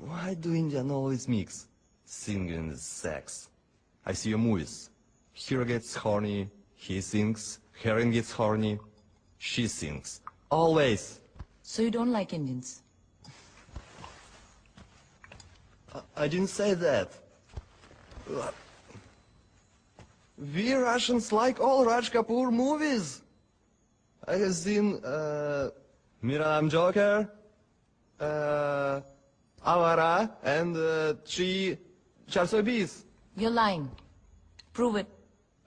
Why do Indian always mix singing and sex? I see your movies. Hero gets horny, he sings. Heroine gets horny, she sings. Always. So you don't like Indians? I didn't say that. We Russians like all Raj Kapoor movies. I have seen Miram Joker, Avara, and 420. You're lying. Prove it.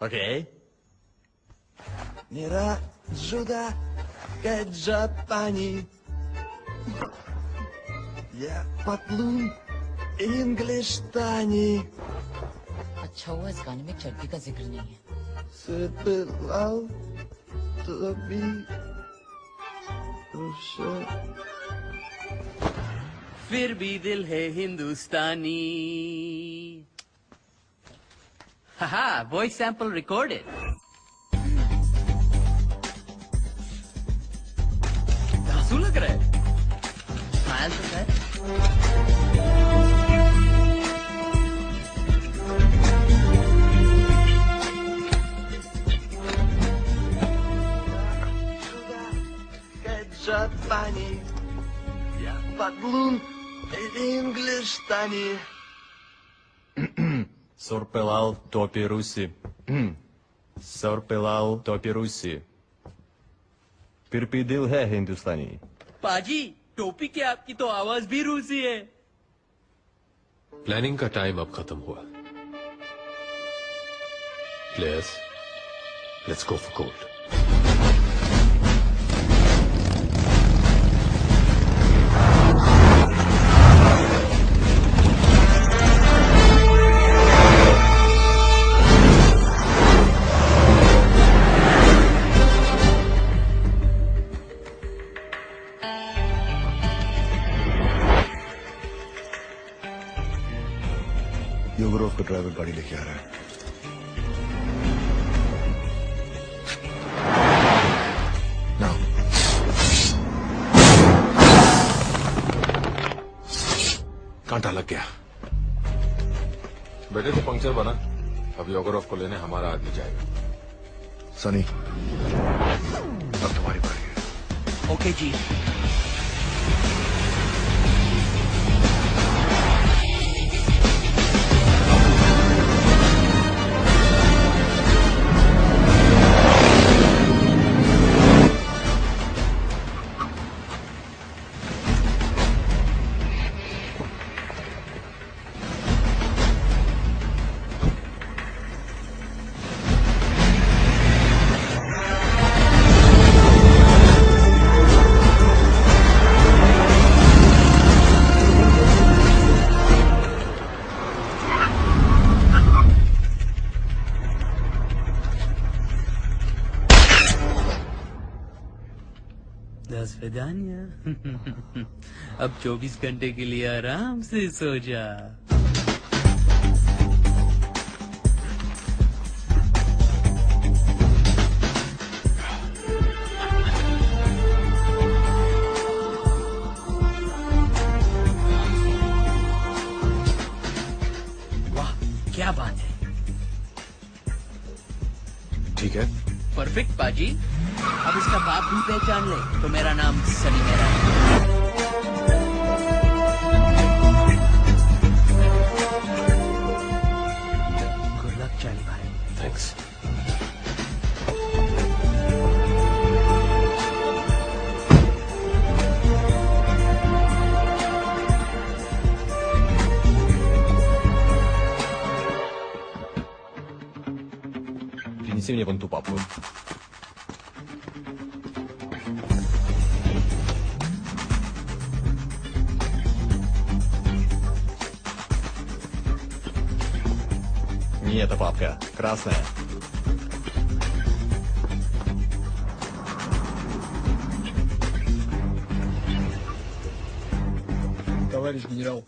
Okay. Mira Juda Kajapani. Yeah, Patlun English Tani. अच्छा हुआ इस गाने में चड्डी का जिक्र नहीं है। Sipilal to be फिर भी दिल है हिंदुस्तानी। हाहा, वॉइस सैंपल रिकॉर्डेड। धांसू लग रहा है। स्माइल तो है। Japani, yeah, Patlun English Tani. Sorpelal topi Rusi. Sorpelal topi Rusi. फिर भी दिल है हिंदुस्तानी। पाजी, टोपी के आपकी तो आवाज भी रूसी है। प्लानिंग का टाइम अब खत्म हुआ। Players, let's go for gold. Yegorov का ड्राइवर गाड़ी लेके आ रहा है। Now. कांटा लग गया। बेटे तो पंक्चर बना। अब योगरोव को लेने हमारा आदमी जाएगा। सनी, अब तुम्हारी बारी है। ओके जी। विदानिया। अब 24 घंटे के लिए आराम से सो जा। वाह, क्या बात है। ठीक है, परफेक्ट पाजी। अब इसका बाप भी पहचान ले तो मेरा नाम सनी मेरा है। गुड लक चाली भाई। थैंक्स। Принеси мне вон ту папку. Не эта папка, красная. Товарищ генерал.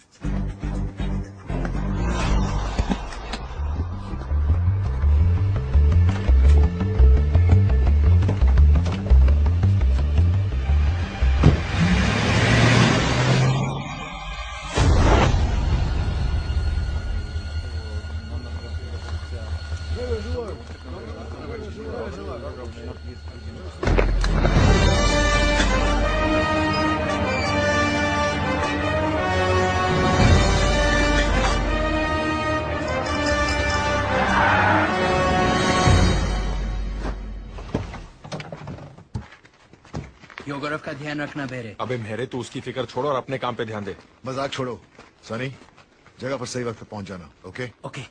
योगरफ का ध्यान रखना बेरे। अबे मेरे तो उसकी फिक्र छोड़ो और अपने काम पे ध्यान दे। मजाक छोड़ो सनी, जगह पर सही वक्त पे पहुंच जाना। Okay okay.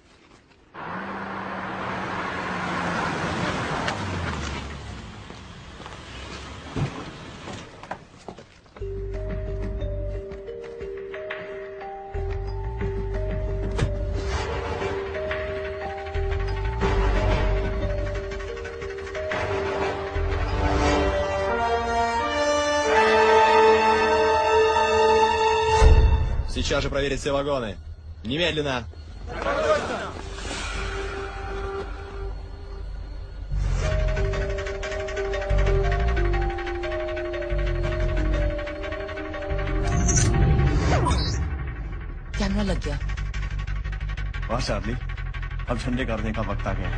Сейчас же проверить все вагоны. Немедленно. कैमरा लग गया। वाह चार्ली, अब झंडे गाड़ने का वक्त आ गया।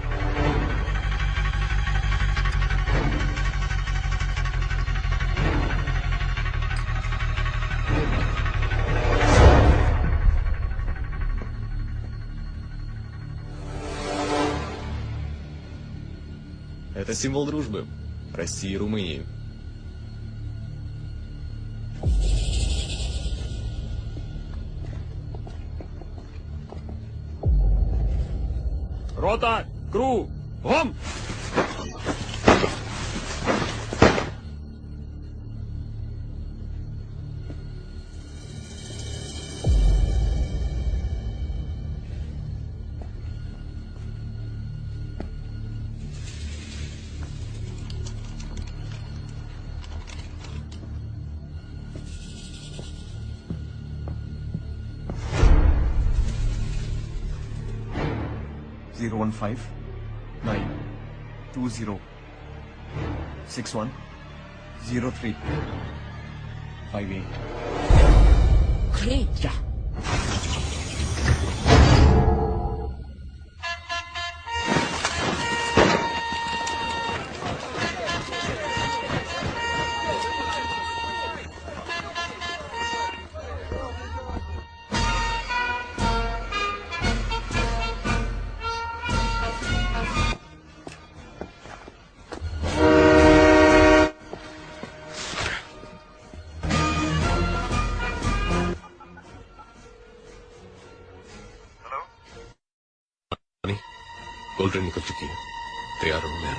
Это символ дружбы России и Румынии. Рота, кру, гом! Zero 15 9 20 61 03 58. Great. Yeah. Cold drink निकल चुकी है, तैयार हूं मैं।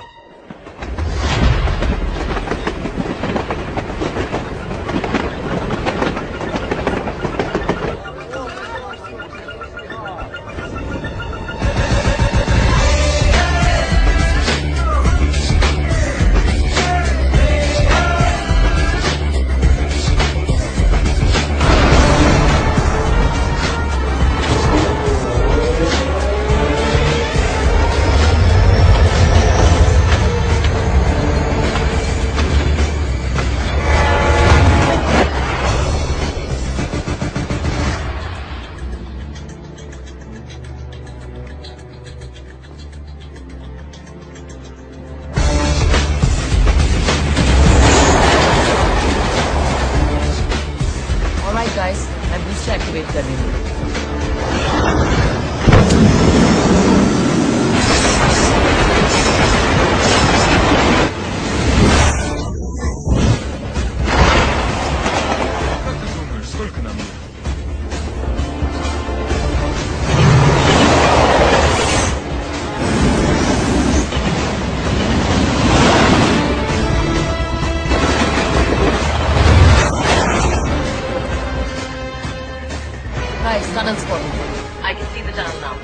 Alright guys, मैं बूस्टर एक्टिवेट कर रही हूँ। Сколько нам? Guys, tunnel spotted. I can see the tunnel now.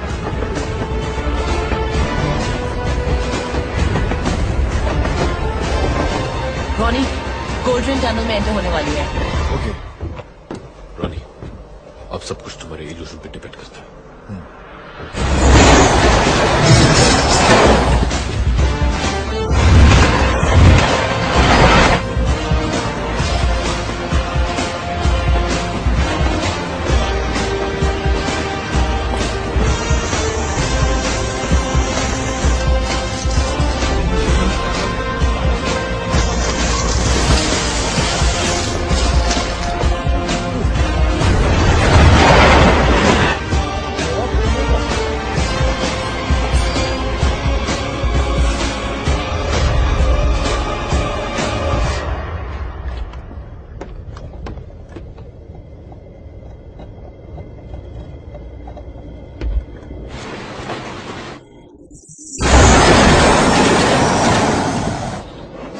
Ronnie, golden tunnel में एंटर होने वाली है। ओके रॉनी, अब सब कुछ तुम्हारे इल्यूजन पे डिपेंड करता है।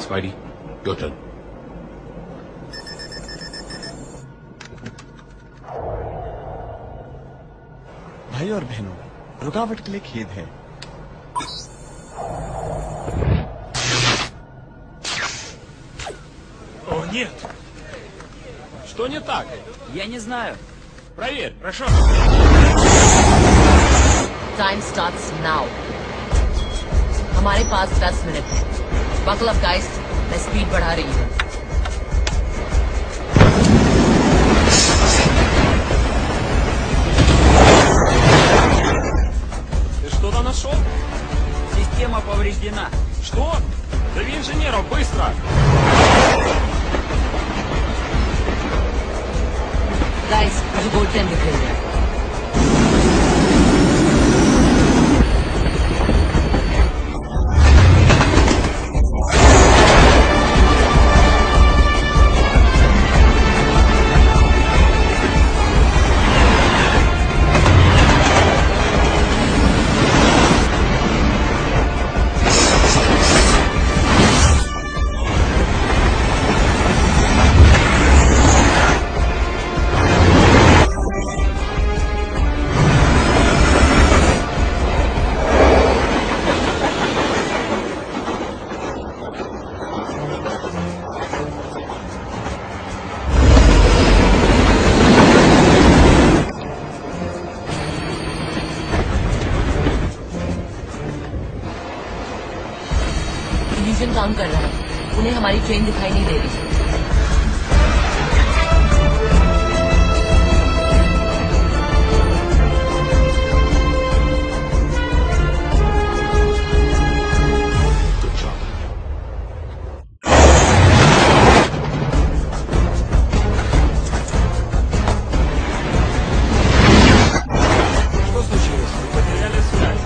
Spidey, your turn. भाई और बहनों, रुकावट के लिए खेद है। О, нет! Что не так? Я не знаю. Проверь, прошу. Time starts now. हमारे पास 10 मिनट है। Buckle up, guys. मैं स्पीड बढ़ा रही हूँ। Ты что-то нашел? Система повреждена. Что? Зови инженеров, быстро! Guys, मुझे गोल्ड ट्रेन दिख रही है। इल्यूजन काम कर रहा है। उन्हें हमारी ट्रेन दिखाई नहीं दे रही। Что случилось? Вы потеряли связь.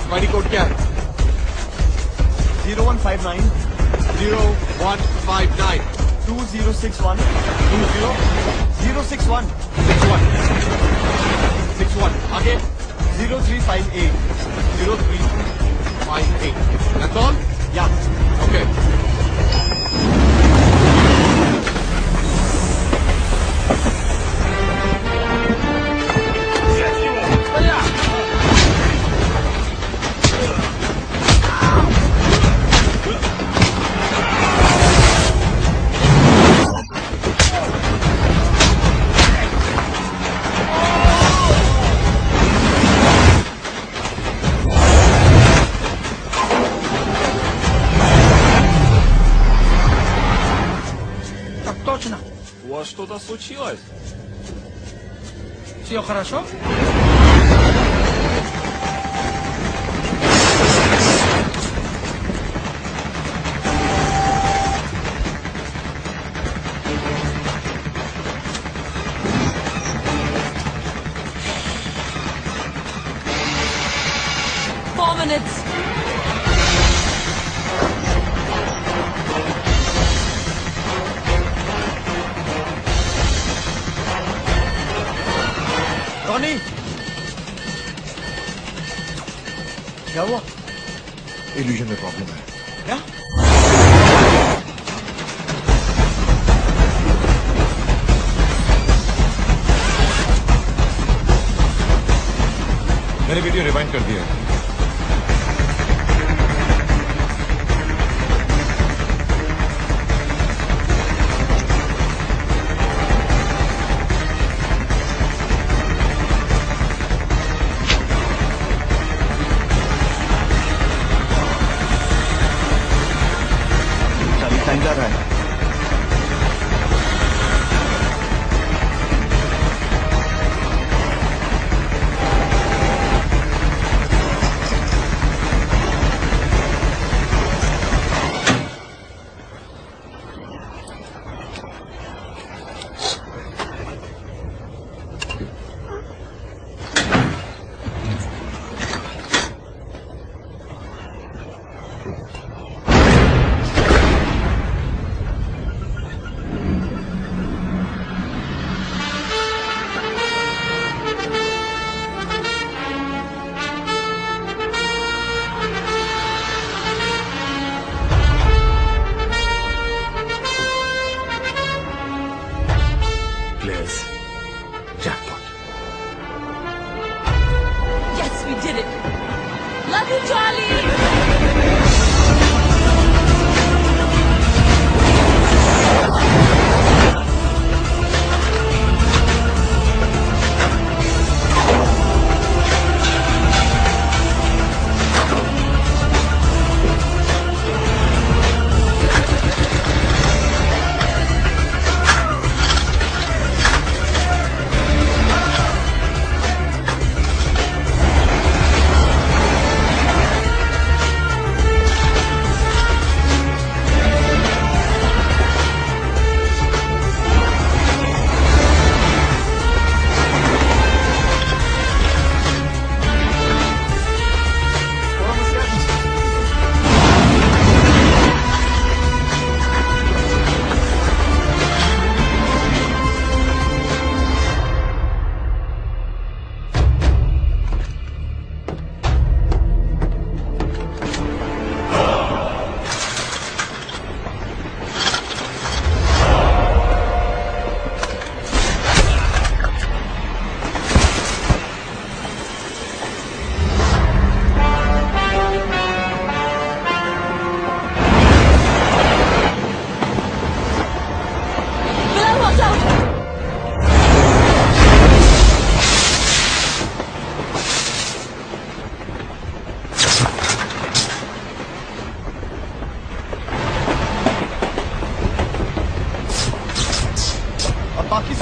स्पाइडी कोड क्या है? 0159 0159 2061 061 61 आगे 0358 0358 That's all? Yeah. Okay. Точно! У вас что-то случилось? Все хорошо? Minutes. Tony, क्या हुआ? इल्यूजन में प्रॉब्लम है। क्या? मैंने वीडियो रिवाइंड कर दिया है।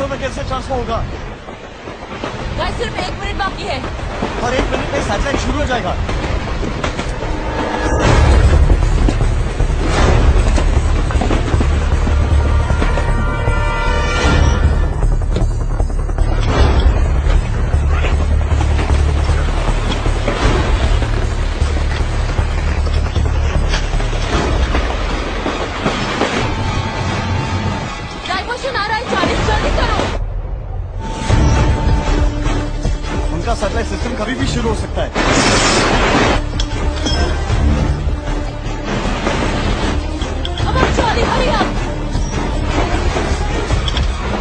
पिक्सल में कैसे ट्रांसफर होगा? गाइस सिर्फ 1 मिनट बाकी है और 1 मिनट में सैटेलाइट शुरू हो जाएगा। डाइवर्शन आ रहा है, चार्ली जल्दी करो। उनका सैटेलाइट सिस्टम कभी भी शुरू हो सकता है। Come on, Charlie, hurry up!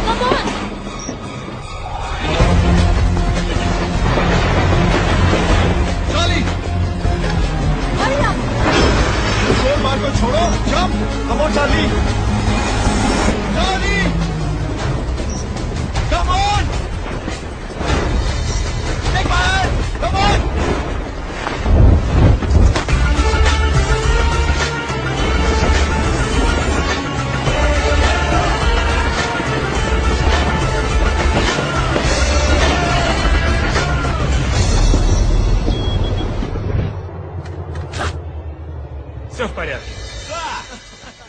Come on! Charlie! Hurry up! शोर मार को छोड़ो, jump! Come on, Charlie! Charlie! Come on! Take my hand! Come on! Все в порядке.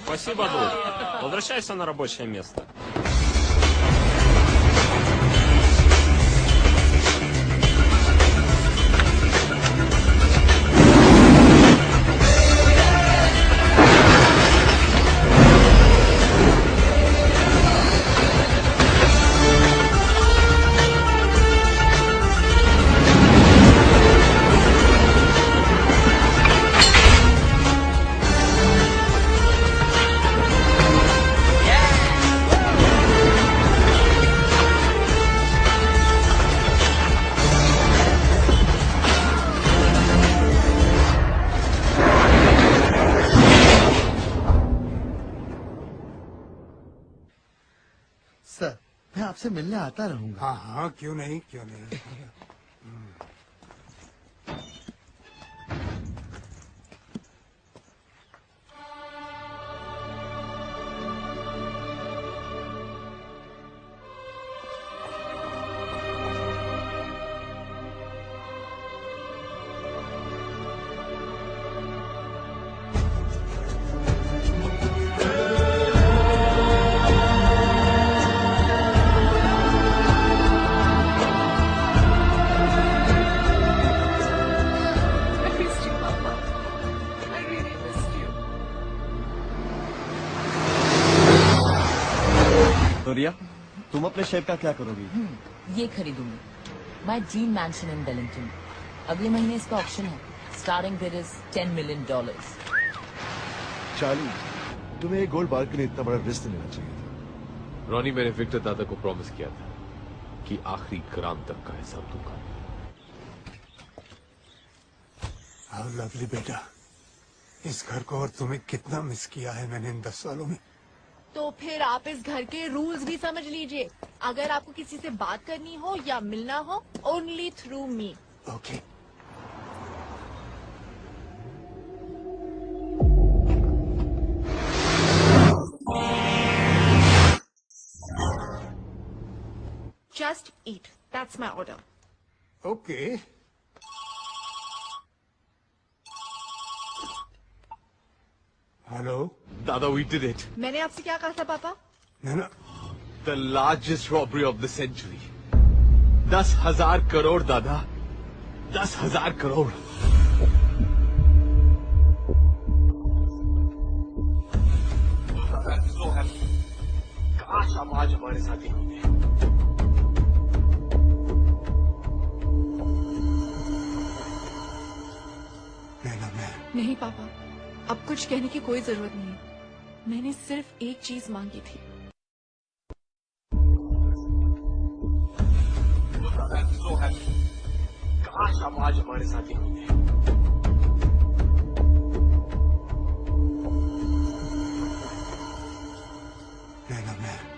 Спасибо, друг. Возвращайся на рабочее место. Sir, मैं आपसे मिलने आता रहूंगा। हाँ हाँ, क्यों नहीं, क्यों नहीं। तो रिया, तुम अपने शेप का क्या करोगी? ये खरीदूंगी, my dream mansion in Wellington. अगले महीने इसका ऑक्शन है। Starting bid is $10 million। Charlie, तुम्हें एक गोल्ड बार के लिए इतना बड़ा रिस्क लेना चाहिए था। रॉनी, मैंने विक्टर दादा को प्रॉमिस किया था कि आखिरी ग्राम तक का हिसाब दूंगा। हाउ लवली बेटा, इस घर को और तुम्हें कितना मिस किया है मैंने इन 10 सालों में। तो फिर आप इस घर के रूल्स भी समझ लीजिए। अगर आपको किसी से बात करनी हो या मिलना हो, only through me. Okay. Just eat, that's my order. Okay. Hello दादा, we did it. मैंने आपसे क्या कहा था पापा? ना The largest robbery of the century. 10,000 crore दादा, 10,000 करोड़। काश आप आज हमारे साथ ही होते। नहीं पापा, अब कुछ कहने की कोई जरूरत नहीं। मैंने सिर्फ एक चीज मांगी थी। काश आप आज हमारे साथ ही होते।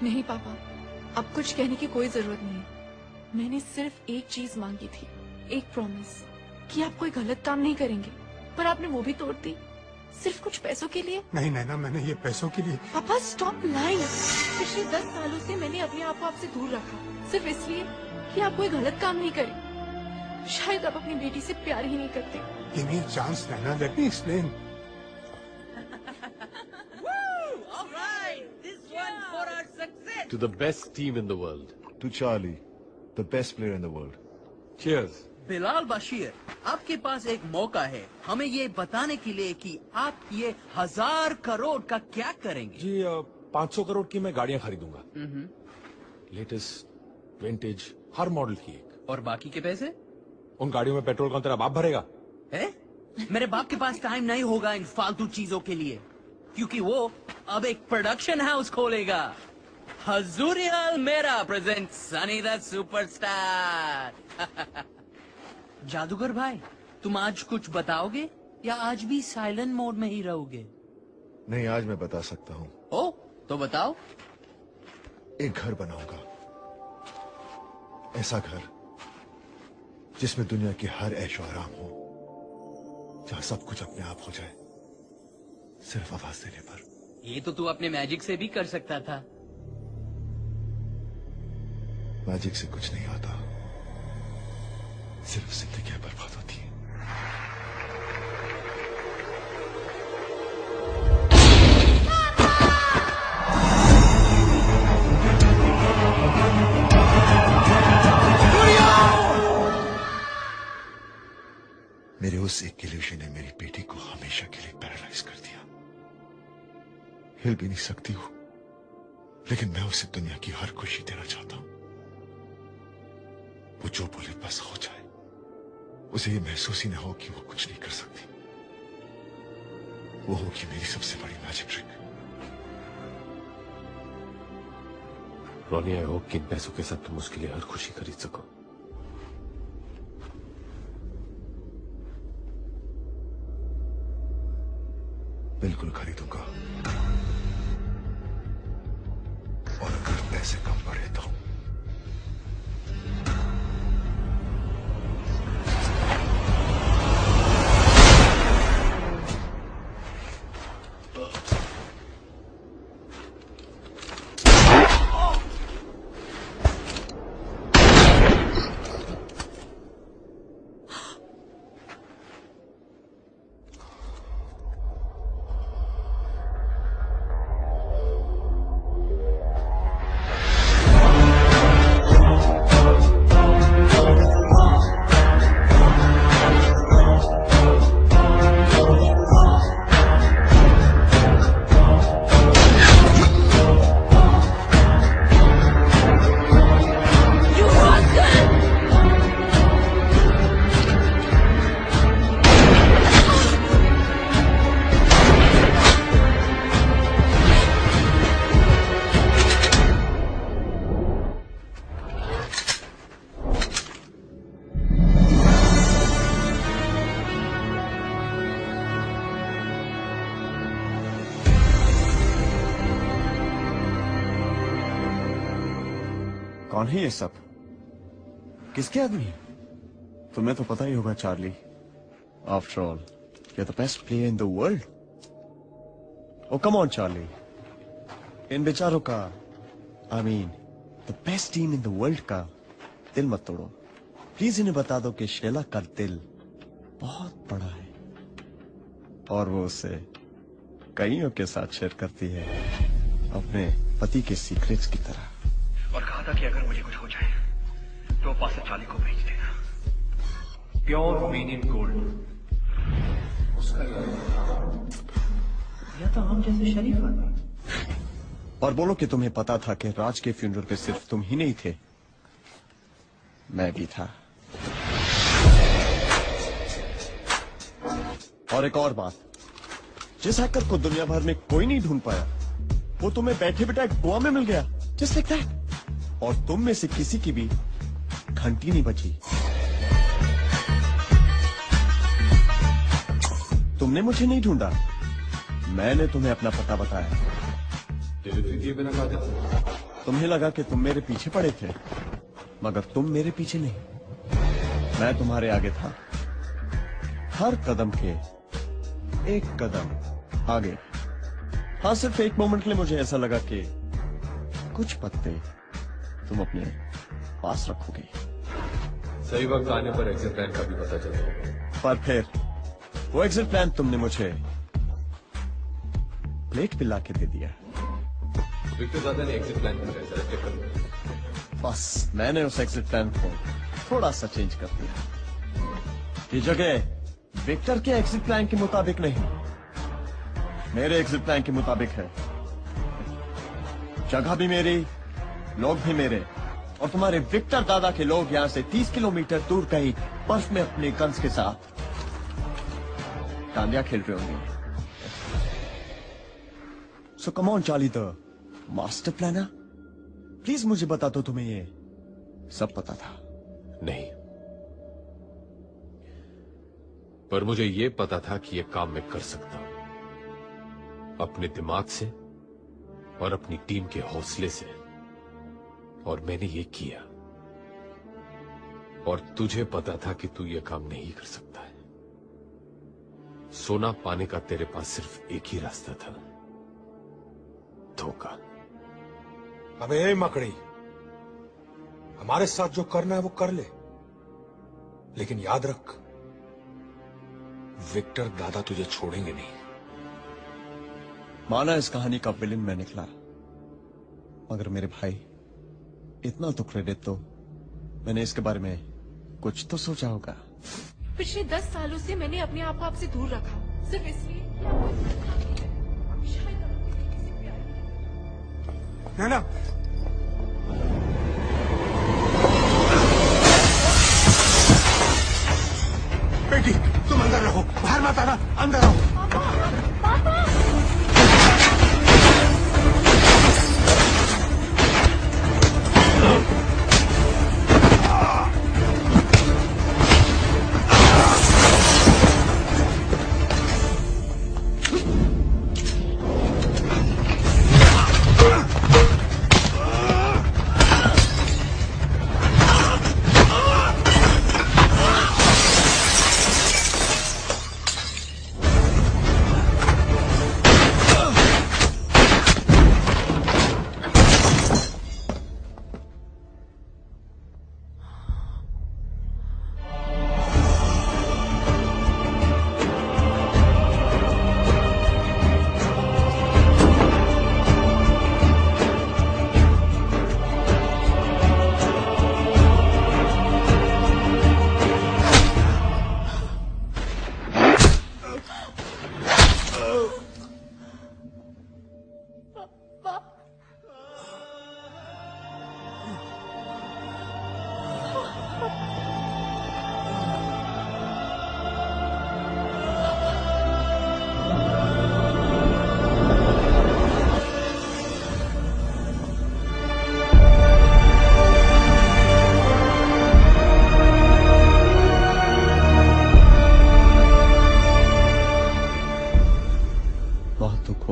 नहीं पापा, अब कुछ कहने की कोई जरूरत नहीं। मैंने सिर्फ एक चीज मांगी थी, एक प्रॉमिस कि आप कोई गलत काम नहीं करेंगे, पर आपने वो भी तोड़ दी। सिर्फ कुछ पैसों के लिए? नहीं नैना, मैंने ये पैसों के लिए। पापा स्टॉप लाइंग। पिछले 10 सालों से मैंने अपने आप को आपसे दूर रखा, सिर्फ इसलिए कि आप कोई गलत काम नहीं करे। शायद आप अपनी बेटी से प्यार ही नहीं करते। Give me a chance, Naina. Let me explain. To the best team in the world. To Charlie, the best player in the world. Cheers. Bilal Bashir, आपके पास एक मौका है हमें ये बताने के लिए कि आप ये 1000 करोड़ का क्या करेंगे। जी 500 करोड़ की मैं गाड़ियां खरीदूंगा। लेटेस्ट विंटेज हर मॉडल की एक। और बाकी के पैसे? उन गाड़ियों में पेट्रोल कौन तेरा बाप भरेगा? है? मेरे बाप के पास टाइम नहीं होगा इन फालतू चीजों के लिए, क्योंकि वो अब एक प्रोडक्शन हाउस खोलेगा। हजूरियल मेरा प्रेजेंट सनी द सुपरस्टार। जादूगर भाई, तुम आज कुछ बताओगे या आज भी साइलेंट मोड में ही रहोगे? नहीं, आज मैं बता सकता हूँ। ओ, तो बताओ। एक घर बनाऊंगा, ऐसा घर जिसमें दुनिया की हर ऐशो आराम हो, जहां सब कुछ अपने आप हो जाए, सिर्फ आवाज देने पर। ये तो तू अपने मैजिक से भी कर सकता था। मैजिक से कुछ नहीं आता, सिर्फ जिंदगियां बर्बाद होती हैं। मेरे उस एक इल्यूजन ने मेरी बेटी को हमेशा के लिए पैरालाइज कर दिया। हिल भी नहीं सकती हूँ, लेकिन मैं उसे दुनिया की हर खुशी देना चाहता हूँ। वो जो बोले बस हो जाए, उसे ये महसूस ही ना हो कि वो कुछ नहीं कर सकती। वो होगी मेरी सबसे बड़ी magic trick. Ronnie, I hope कि इन पैसों के साथ तुम उसके लिए हर खुशी खरीद सको। बिल्कुल खरीदूंगा, और अगर पैसे कम पड़े तो। कौन है ये सब? किसके आदमी है? तुम्हें तो पता ही होगा Charlie. After all you are the best player in the world. Oh come on Charlie, इन बेचारों का, I mean the best team in the world का दिल मत तोड़ो। प्लीज इन्हें बता दो कि शेला का दिल बहुत बड़ा है और वो उसे कईयों के साथ शेयर करती है, अपने पति के सीक्रेट्स की तरह। और कहा था कि अगर मुझे कुछ हो जाए तो पास चार्ली को भेज देना। प्योर मीनिंग गोल्ड उसका या तो हम जैसे शरीफ आदमी। और बोलो कि तुम्हें पता था कि राज के फ्यूनरल पे सिर्फ तुम ही नहीं थे, मैं भी था। और एक और बात, जिस हैकर को दुनिया भर में कोई नहीं ढूंढ पाया, वो तुम्हें बैठे बैठे गोवा में मिल गया, जस्ट लाइक दैट। और तुम में से किसी की भी घंटी नहीं बची। तुमने मुझे नहीं ढूंढा, मैंने तुम्हें अपना पता बताया। तुम्हें लगा कि तुम मेरे पीछे पड़े थे, मगर तुम मेरे पीछे नहीं, मैं तुम्हारे आगे था। हर कदम के एक कदम आगे। हाँ, सिर्फ एक मोमेंट के लिए मुझे ऐसा लगा कि कुछ पत्ते तुम अपने पास रखोगे। सही वक्त आने पर एग्जिट प्लान का भी पता चल जाएगा। पर फिर वो एग्जिट प्लान तुमने मुझे प्लेट पे लाके दे दिया। विक्टर दादा ने एग्जिट प्लान को चेक कर लिया। बस मैंने उस एग्जिट प्लान को थोड़ा सा चेंज कर दिया। ये जगह विक्टर के एग्जिट प्लान के मुताबिक नहीं, मेरे एग्जिट प्लान के मुताबिक है। जगह भी मेरी, लोग भी मेरे, और तुम्हारे विक्टर दादा के लोग यहां से 30 किलोमीटर दूर कहीं बर्फ में अपने गन्स के साथ डांडिया खेल रहे होंगे। So come on Charlie, the master planner, please मुझे बता दो तुम्हें ये सब पता था? नहीं, पर मुझे ये पता था कि ये काम मैं कर सकता हूं अपने दिमाग से और अपनी टीम के हौसले से, और मैंने ये किया। और तुझे पता था कि तू ये काम नहीं कर सकता है। सोना पाने का तेरे पास सिर्फ एक ही रास्ता था, धोखा। अबे मकड़ी, हमारे साथ जो करना है वो कर ले, लेकिन याद रख, विक्टर दादा तुझे छोड़ेंगे नहीं। माना इस कहानी का विलेन मैं निकला, मगर मेरे भाई, इतना तो क्रेडिट तो मैंने इसके बारे में कुछ तो सोचा होगा। पिछले 10 सालों से मैंने अपने आप को आपसे दूर रखा, सिर्फ इसलिए ना। बेटी, तुम अंदर रहो, बाहर मत आना, अंदर रहो।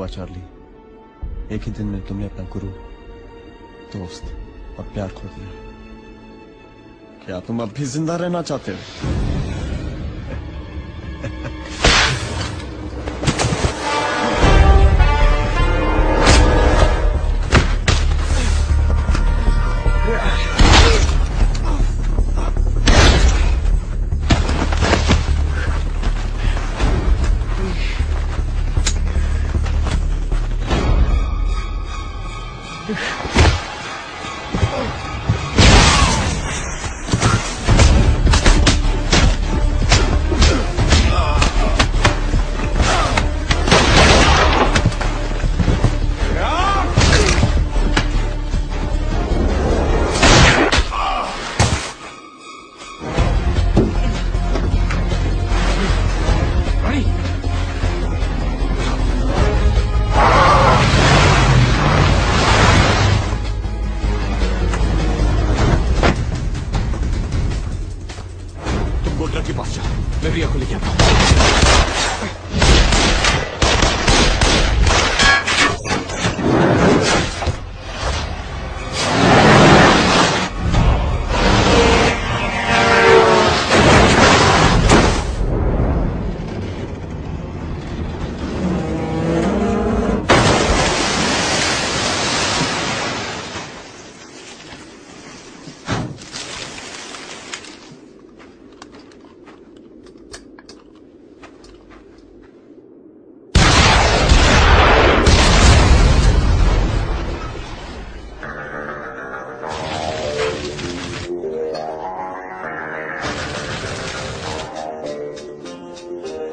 चार्ली, एक ही दिन में तुमने अपना गुरु, दोस्त और प्यार खो दिया। क्या तुम अब भी जिंदा रहना चाहते हो?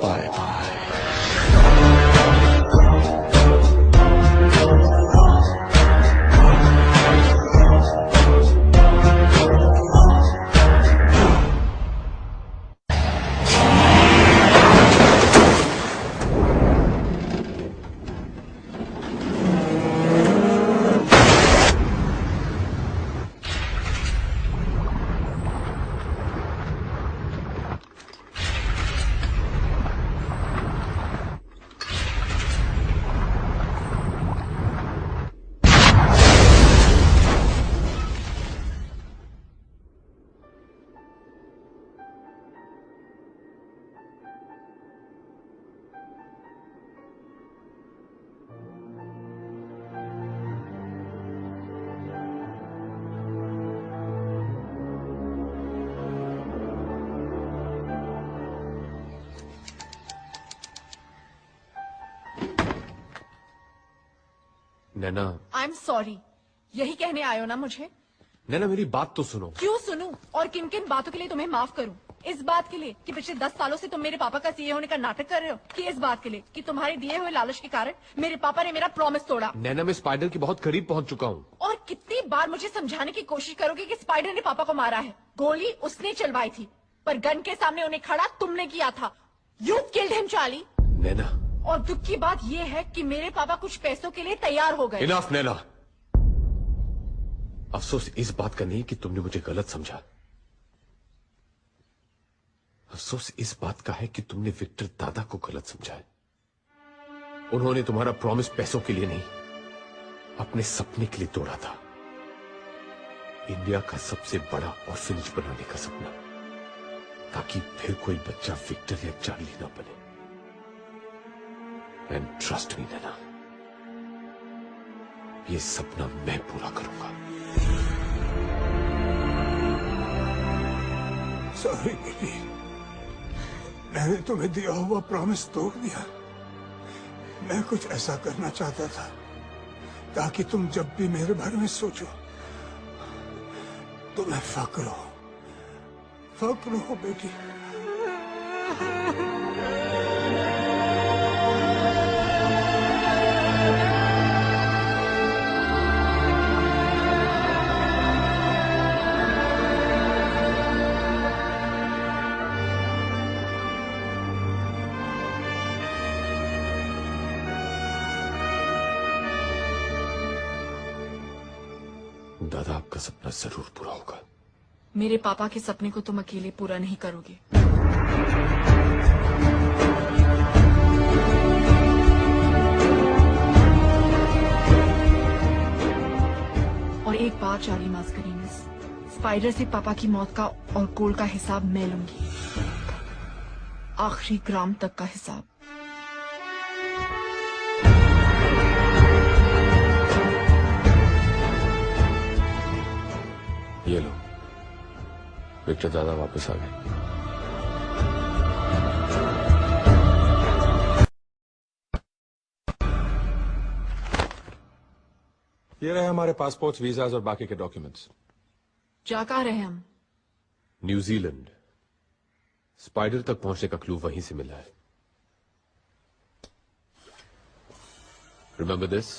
Bye bye. Naina, I am sorry. यही कहने आए हो ना मुझे? नैना मेरी बात तो सुनो। क्यों सुनूं? और किन किन बातों के लिए तुम्हें माफ करूं? इस बात के लिए कि पिछले 10 सालों से तुम मेरे पापा का सीए होने का नाटक कर रहे हो, कि इस बात के लिए कि तुम्हारे दिए हुए लालच के कारण मेरे पापा ने मेरा प्रॉमिस तोड़ा? नैना मैं स्पाइडर के बहुत करीब पहुंच चुका हूँ। और कितनी बार मुझे समझाने की कोशिश करोगे कि स्पाइडर ने पापा को मारा है? गोली उसने चलवाई थी, पर गन के सामने उन्हें खड़ा तुमने किया था। You killed him Charlie. Naina, और दुख की बात यह है कि मेरे पापा कुछ पैसों के लिए तैयार हो गए। इनफ नैना। अफसोस इस बात का नहीं कि तुमने मुझे गलत समझा। अफसोस इस बात का है कि तुमने विक्टर दादा को गलत समझा है। उन्होंने तुम्हारा प्रॉमिस पैसों के लिए नहीं, अपने सपने के लिए तोड़ा था। इंडिया का सबसे बड़ा ऑर्फनेज बनाने का सपना, ताकि फिर कोई बच्चा विक्टर या चार्ली ना बने। एंड ट्रस्ट मी नैना, ये सपना मैं पूरा करूंगा। सॉरी बेटी, मैंने तुम्हें दिया हुआ प्रॉमिस तोड़ दिया। मैं कुछ ऐसा करना चाहता था ताकि तुम जब भी मेरे बारे में सोचो तुम्हें फक्र हो बेटी। दादा, आपका सपना जरूर पूरा होगा। मेरे पापा के सपने को तुम अकेले पूरा नहीं करोगे। और एक बात चार्ली मास्करीनिस, स्पाइडर से पापा की मौत का और गोल्ड का हिसाब मैं लूंगी, आखिरी ग्राम तक का हिसाब। ये लो, विक्टर दादा वापस आ गए। ये रहे हमारे पासपोर्ट्स, वीजाज और बाकी के डॉक्यूमेंट्स। जा कहाँ रहे हम? न्यूजीलैंड। स्पाइडर तक पहुंचने का क्लू वहीं से मिला है। Remember this?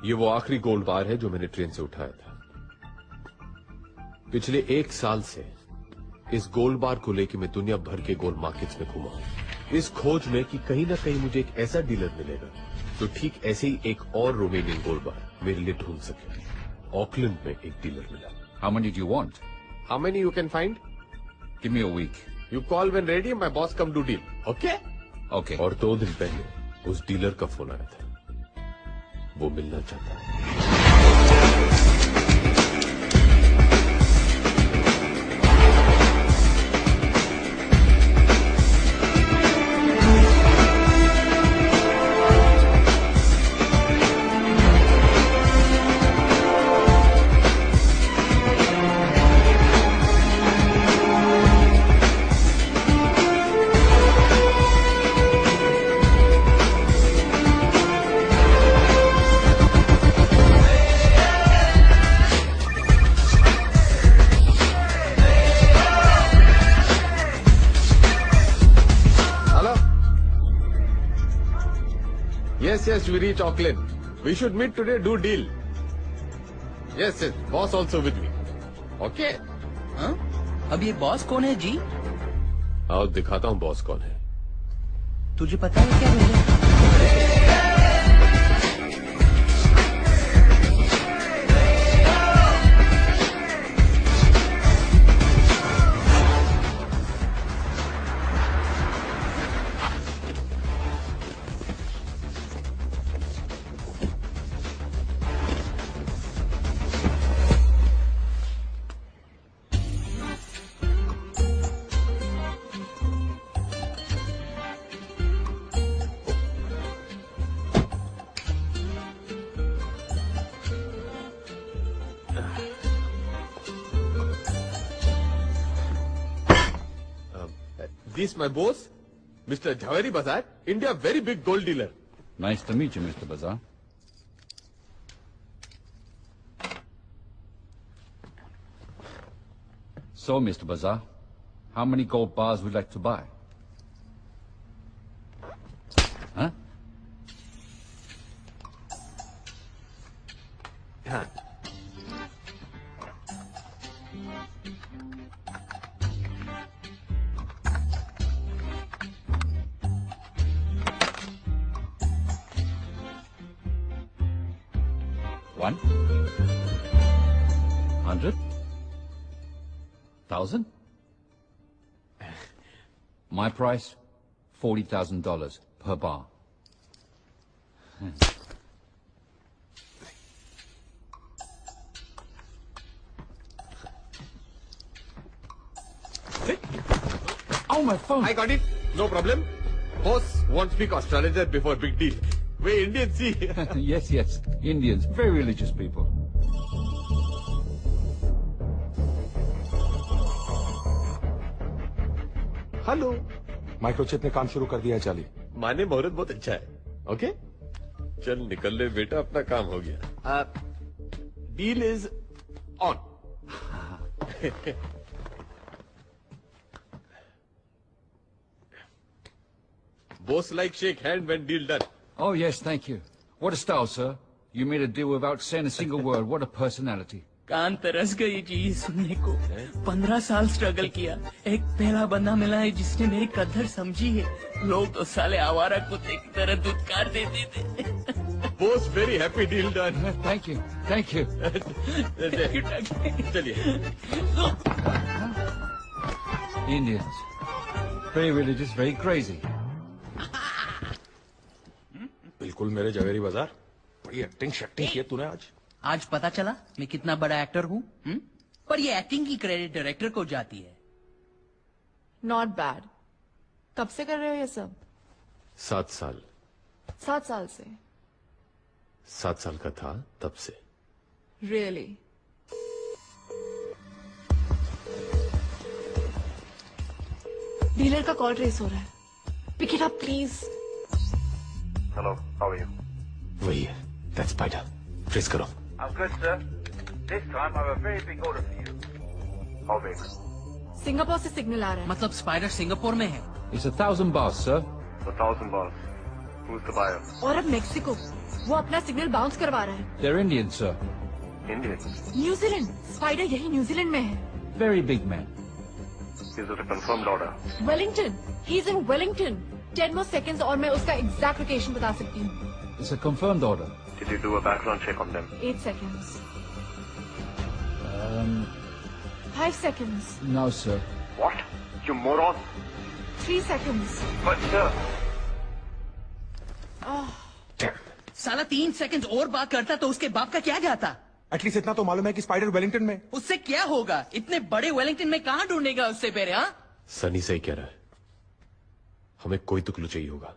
ये वो आखिरी गोल्ड बार है जो मैंने ट्रेन से उठाया था। पिछले 1 साल से इस गोल्ड बार को लेकर मैं दुनिया भर के गोल्ड मार्केट्स में घूमा हूं, इस खोज में कि कहीं ना कहीं मुझे एक ऐसा डीलर मिलेगा जो ठीक ऐसे ही एक और रोमेनियन गोल्ड बार मेरे लिए ढूंढ सके। ऑकलैंड में एक डीलर मिला। How many do you want? How many you can find? Give me a week. You call when ready, my boss come do deal. Okay? Okay. और 2 दिन पहले उस डीलर का फोन आया था। वो मिलना चाहता है। Yes, we reach Auckland. We should meet today, do deal. Yes, boss also with me. Okay? हाँ? अब ये बॉस कौन है जी? आओ दिखाता हूँ बॉस कौन है. तुझे पता है क्या भैया? This my boss, Mr. Jhaveri Bazar, India very big gold dealer. Nice to meet you, Mr. Bazar. So, Mr. Bazar, how many gold bars would you like to buy? Huh? Huh. One? 100? 1,000? My price, $40,000 per bar. Oh, my phone. I got it. No problem. Boss won't speak astrologer before big deal. We Indians see. Yes, Indians, very religious people. Hello. Microchip ने काम शुरू कर दिया है Charlie. माने मुहूर्त बहुत अच्छा है. ओके चल निकल ले बेटा, अपना काम हो गया. Deal is on. Boss like shake hand when deal done. Oh, yes, thank you. What a style, sir. You made a deal without saying a single word. What a personality. कान तरस गई जी सुनने को. 15 साल स्ट्रगल किया. एक पहला बंदा मिला है जिसने मेरी कदर समझी है. लोग तो साले आवारा कुत्ते की तरह दुत्कार देते थे. Boss very happy deal done. Thank you. चलिए. Indians. Very religious, very crazy. बिल्कुल मेरे जवेरी बाजार. बड़ी एक्टिंग शक्टिंग की है तूने आज. आज पता चला मैं कितना बड़ा एक्टर हूँ. पर ये एक्टिंग की क्रेडिट डायरेक्टर को जाती है. Not bad. कब से कर रहे हो ये सब? 7 साल. 7 साल से? 7 साल का था तब से. रियली? डीलर का कॉल ट्रेस हो रहा है. Pick it up please. Hello, how are you? वही है. That's Spider. Trace करो. I'm good, sir. This time I have a very big order for you. How big? Singapore से signal आ रहा है. मतलब स्पाइडर सिंगापुर में है. It's 1,000 bars, sir. 1,000 bars. Who's the buyer? और अब मेक्सिको. वो अपना सिग्नल बाउंस करवा रहा है. They're Indians, sir. Indians? New Zealand. Spider यही न्यूजीलैंड में है. Very big man. Is it a confirmed order? Wellington. He is in Wellington. 10 more seconds और मैं उसका एग्जैक्ट लोकेशन बता सकती हूँ. It's a confirmed order. Did you do a background check on them? 8 seconds. 5 seconds. No, sir. What? You moron! 3 seconds. But sir. साला 3 second और बात करता तो उसके बाप का क्या जाता? एटलीस्ट इतना तो मालूम है कि स्पाइडर वेलिंगटन में. उससे क्या होगा? इतने बड़े वेलिंगटन में कहाँ ढूंढेगा उससे पहले? हाँ सनी सही कह रहा है. हमें कोई तो क्लू चाहिए होगा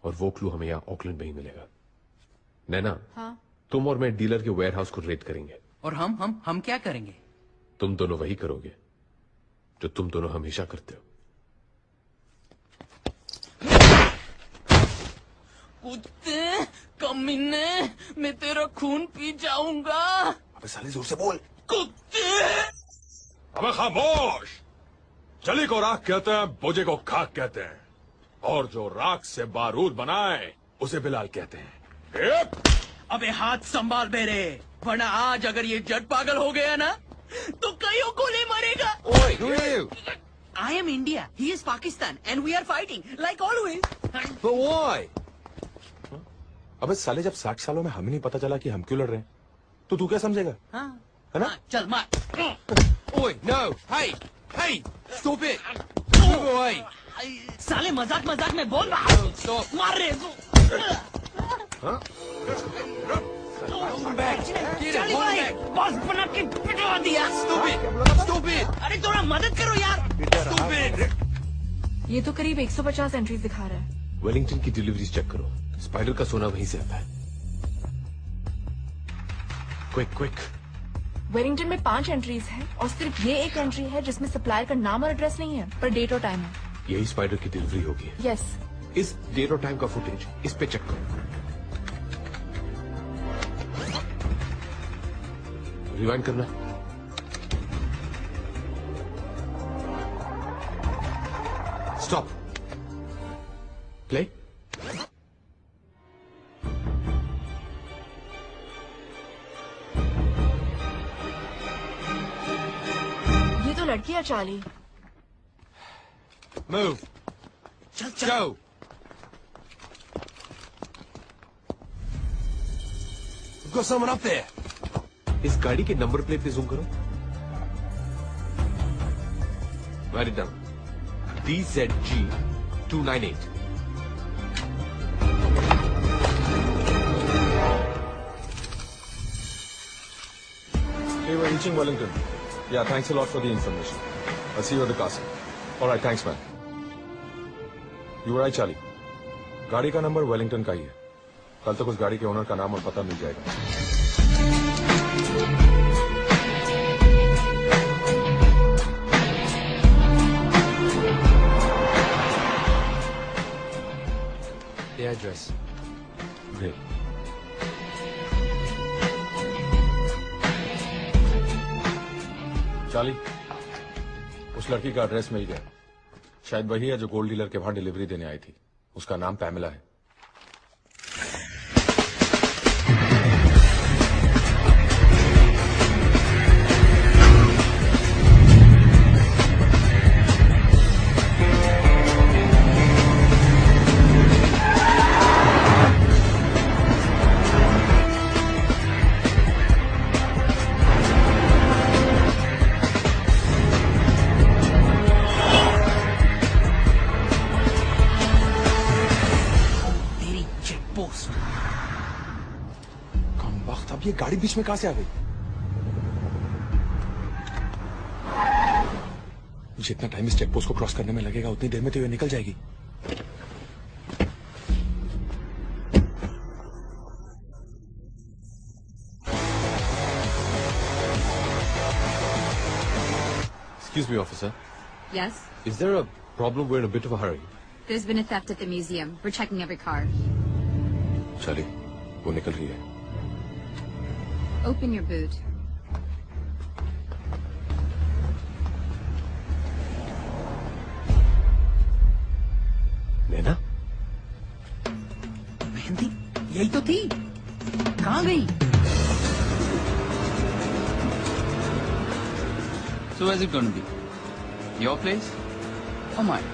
और वो क्लू हमें यहाँ ऑकलैंड में ही मिलेगा. नैना. हाँ? तुम और मैं डीलर के वेयरहाउस को रेड करेंगे. और हम क्या करेंगे? तुम दोनों वही करोगे जो तुम दोनों हमेशा करते हो. कुत्ते कमीने, मैं तेरा खून पी जाऊंगा. अबे साले जोर से बोल. कुत्ते. अबे खामोश. चली को राख कहते हैं, बोझे को खाक कहते हैं, और जो राख से बारूद बनाए उसे बिलाल कहते हैं. अबे हाथ संभाल मेरे, वरना आज अगर ये जट पागल हो गया ना तो कईयों को नहीं मरेगा। Oi, who are you? I am India, he is Pakistan and we are fighting like always. But why? अबे साले जब 60 सालों में हमें नहीं पता चला कि हम क्यों लड़ रहे हैं, तो तू क्या समझेगा? हाँ, है ना? चल मार। Oi, no, hey, stop it. Move away. साले मजाक मजाक में बोल रहा। Stop. मार रे। हाँ? चाली भाई, बॉस बना के पिटवा दिया। Stop it. अरे थोड़ा मदद करो यार। Stop it. ये तो करीब 150 एंट्रीज दिखा रहा है। वेलिंगटन की डिलीवरीज चेक करो, स्पाइडर का सोना वहीं से आता है। क्विक। वेलिंगटन में 5 एंट्रीज है और सिर्फ ये एक एंट्री है जिसमें सप्लायर का नाम और एड्रेस नहीं है, पर डेट और टाइम है। यही स्पाइडर की डिलीवरी होगी। यस। इस डेट और टाइम का फुटेज इस पे चेक करो। रिवाइंड करना। स्टॉप। प्ले। ये तो लड़की है चाली। Move. चल। Go. We've got someone up there. इस गाड़ी के नंबर प्लेट पे जूम करो। Right it down. DZG 298। Hey, we're reaching Wellington. Yeah, thanks a lot for the information. I'll see you at the castle. All right, thanks, man. You were right, Charlie. गाड़ी का number Wellington का ही है। कल तक उस गाड़ी के owner का नाम और पता मिल जाएगा। The address. Great. चार्ली, उस लड़की का एड्रेस मिल गया। शायद वही है जो गोल्ड डीलर के वहां डिलीवरी देने आई थी। उसका नाम पैमेला है। ये गाड़ी बीच में कहां से आ गई? जितना टाइम इस चेकपोस्ट को क्रॉस करने में लगेगा उतनी देर में तो ये निकल जाएगी। Excuse me, officer. Yes? Is there a problem? We're in a bit of a hurry. There's been a theft at the museum. We're checking every car. चलिए, वो निकल रही है। Open your boot. नैना? मेहंदी यही तो थी, कहाँ गई? So where's it going to be? Your place or mine?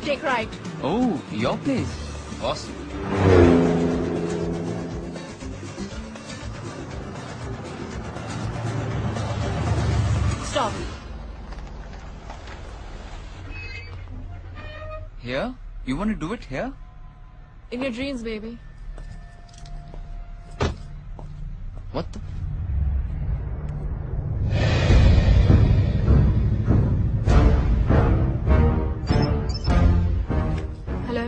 Take right. Oh, your place. Awesome. Stop. Here? You want to do it here? In your dreams, baby. What the? Hello.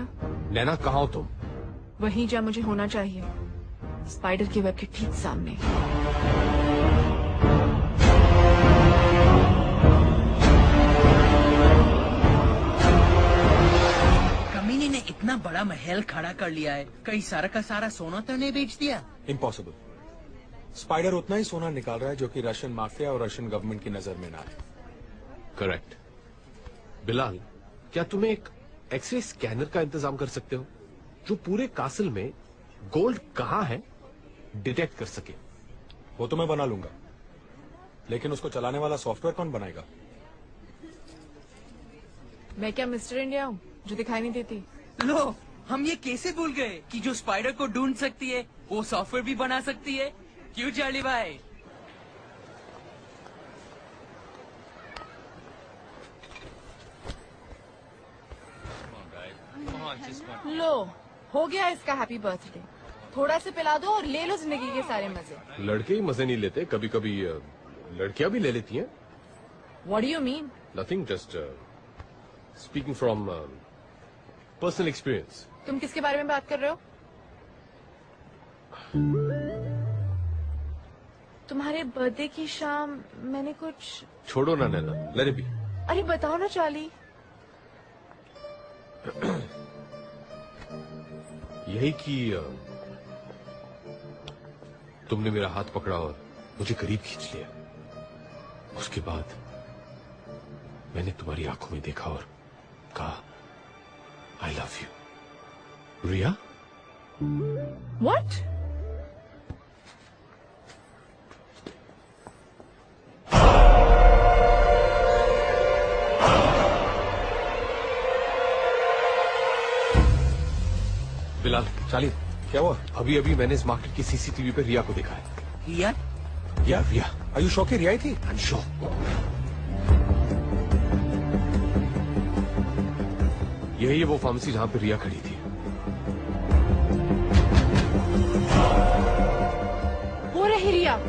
Naina कहाँ हो तुम? वहीं जहाँ मुझे होना चाहिए, spider की web के ठीक सामने। कमीने ने इतना बड़ा महल खड़ा कर लिया है, कहीं सारा का सारा सोना तो नहीं बेच दिया? इम्पॉसिबल। स्पाइडर उतना ही सोना निकाल रहा है जो कि रशियन माफिया और रशियन गवर्नमेंट की नजर में ना है। करेक्ट। बिलाल, क्या तुम्हें एक एक्सरे स्कैनर का इंतजाम कर सकते हो? जो पूरे कासल में गोल्ड कहां है डिटेक्ट कर सके। वो तो मैं बना लूंगा, लेकिन उसको चलाने वाला सॉफ्टवेयर कौन बनाएगा? मैं क्या मिस्टर इंडिया हूँ जो दिखाई नहीं देती? लो, हम ये कैसे भूल गए कि जो स्पाइडर को ढूंढ सकती है वो सॉफ्टवेयर भी बना सकती है। क्यों चार्ली भाई? लो, हो गया इसका हैप्पी बर्थडे। थोड़ा से पिला दो और ले लो जिंदगी के सारे मजे। लड़के ही मजे नहीं लेते, कभी कभी लड़कियां भी ले लेती हैं। What do you mean? Nothing, just speaking from personal experience. तुम किसके बारे में बात कर रहे हो? तुम्हारे बर्थडे की शाम मैंने कुछ। छोड़ो ना नैना, let it be. अरे बताओ ना चार्ली। यही कि तुमने मेरा हाथ पकड़ा और मुझे करीब खींच लिया। उसके बाद मैंने तुम्हारी आंखों में देखा और कहा I love you. Riya? What? Bilal, Charlie, क्या हुआ? अभी अभी मैंने इस मार्केट की सीसीटीवी पे रिया को देखा है। रिया? रिया। Are you sure कि रिया ही थी? I'm sure. यही है वो फार्मेसी जहां पे रिया खड़ी थी। वो रही रिया।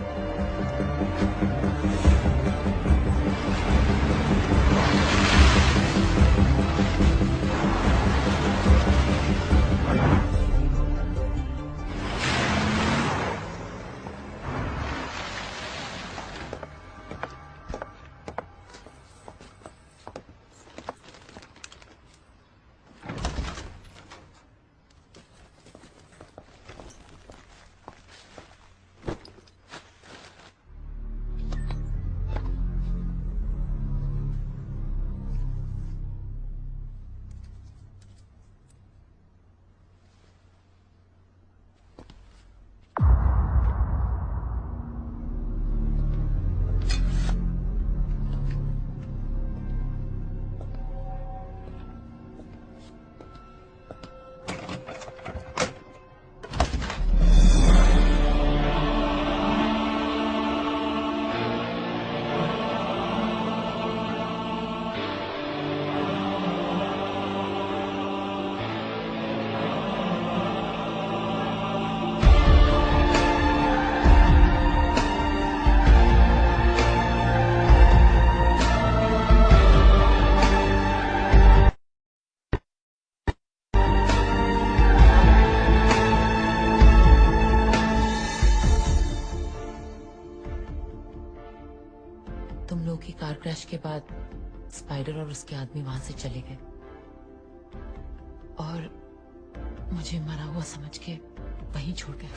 तुम लोग की कार क्रैश के बाद स्पाइडर और उसके आदमी वहां से चले गए और मुझे मरा हुआ समझ के वहीं छोड़ गए।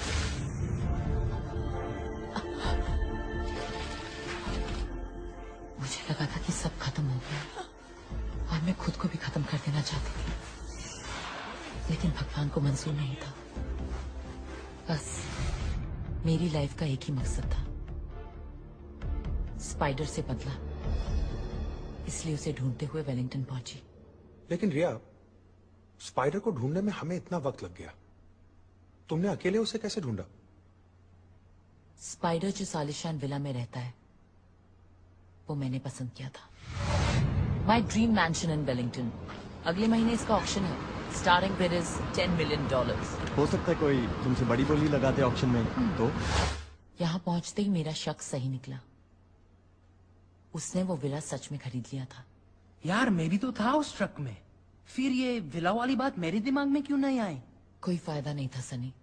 मुझे लगा था कि सब खत्म हो गया और मैं खुद को भी खत्म कर देना चाहती थी, लेकिन भगवान को मंजूर नहीं था। बस मेरी लाइफ का एक ही मकसद था, स्पाइडर से बदला, इसलिए उसे ढूंढते हुए वेलिंगटन पहुंची। लेकिन रिया, स्पाइडर को ढूंढने में हमें इतना वक्त लग गया, तुमने अकेले उसे कैसे ढूंढा? स्पाइडर जो सालिशान विला में रहता है वो मैंने पसंद किया था। माई ड्रीम मैंशन इन वेलिंगटन। अगले महीने इसका ऑक्शन है। Starting bid is $10 million। हो सकता है कोई तुमसे बड़ी बोली लगाते ऑक्शन में तो? यहाँ पहुंचते ही मेरा शक सही निकला, उसने वो विला सच में खरीद लिया था। यार मैं भी तो था उस ट्रक में, फिर ये विला वाली बात मेरे दिमाग में क्यों नहीं आई? कोई फायदा नहीं था सनी।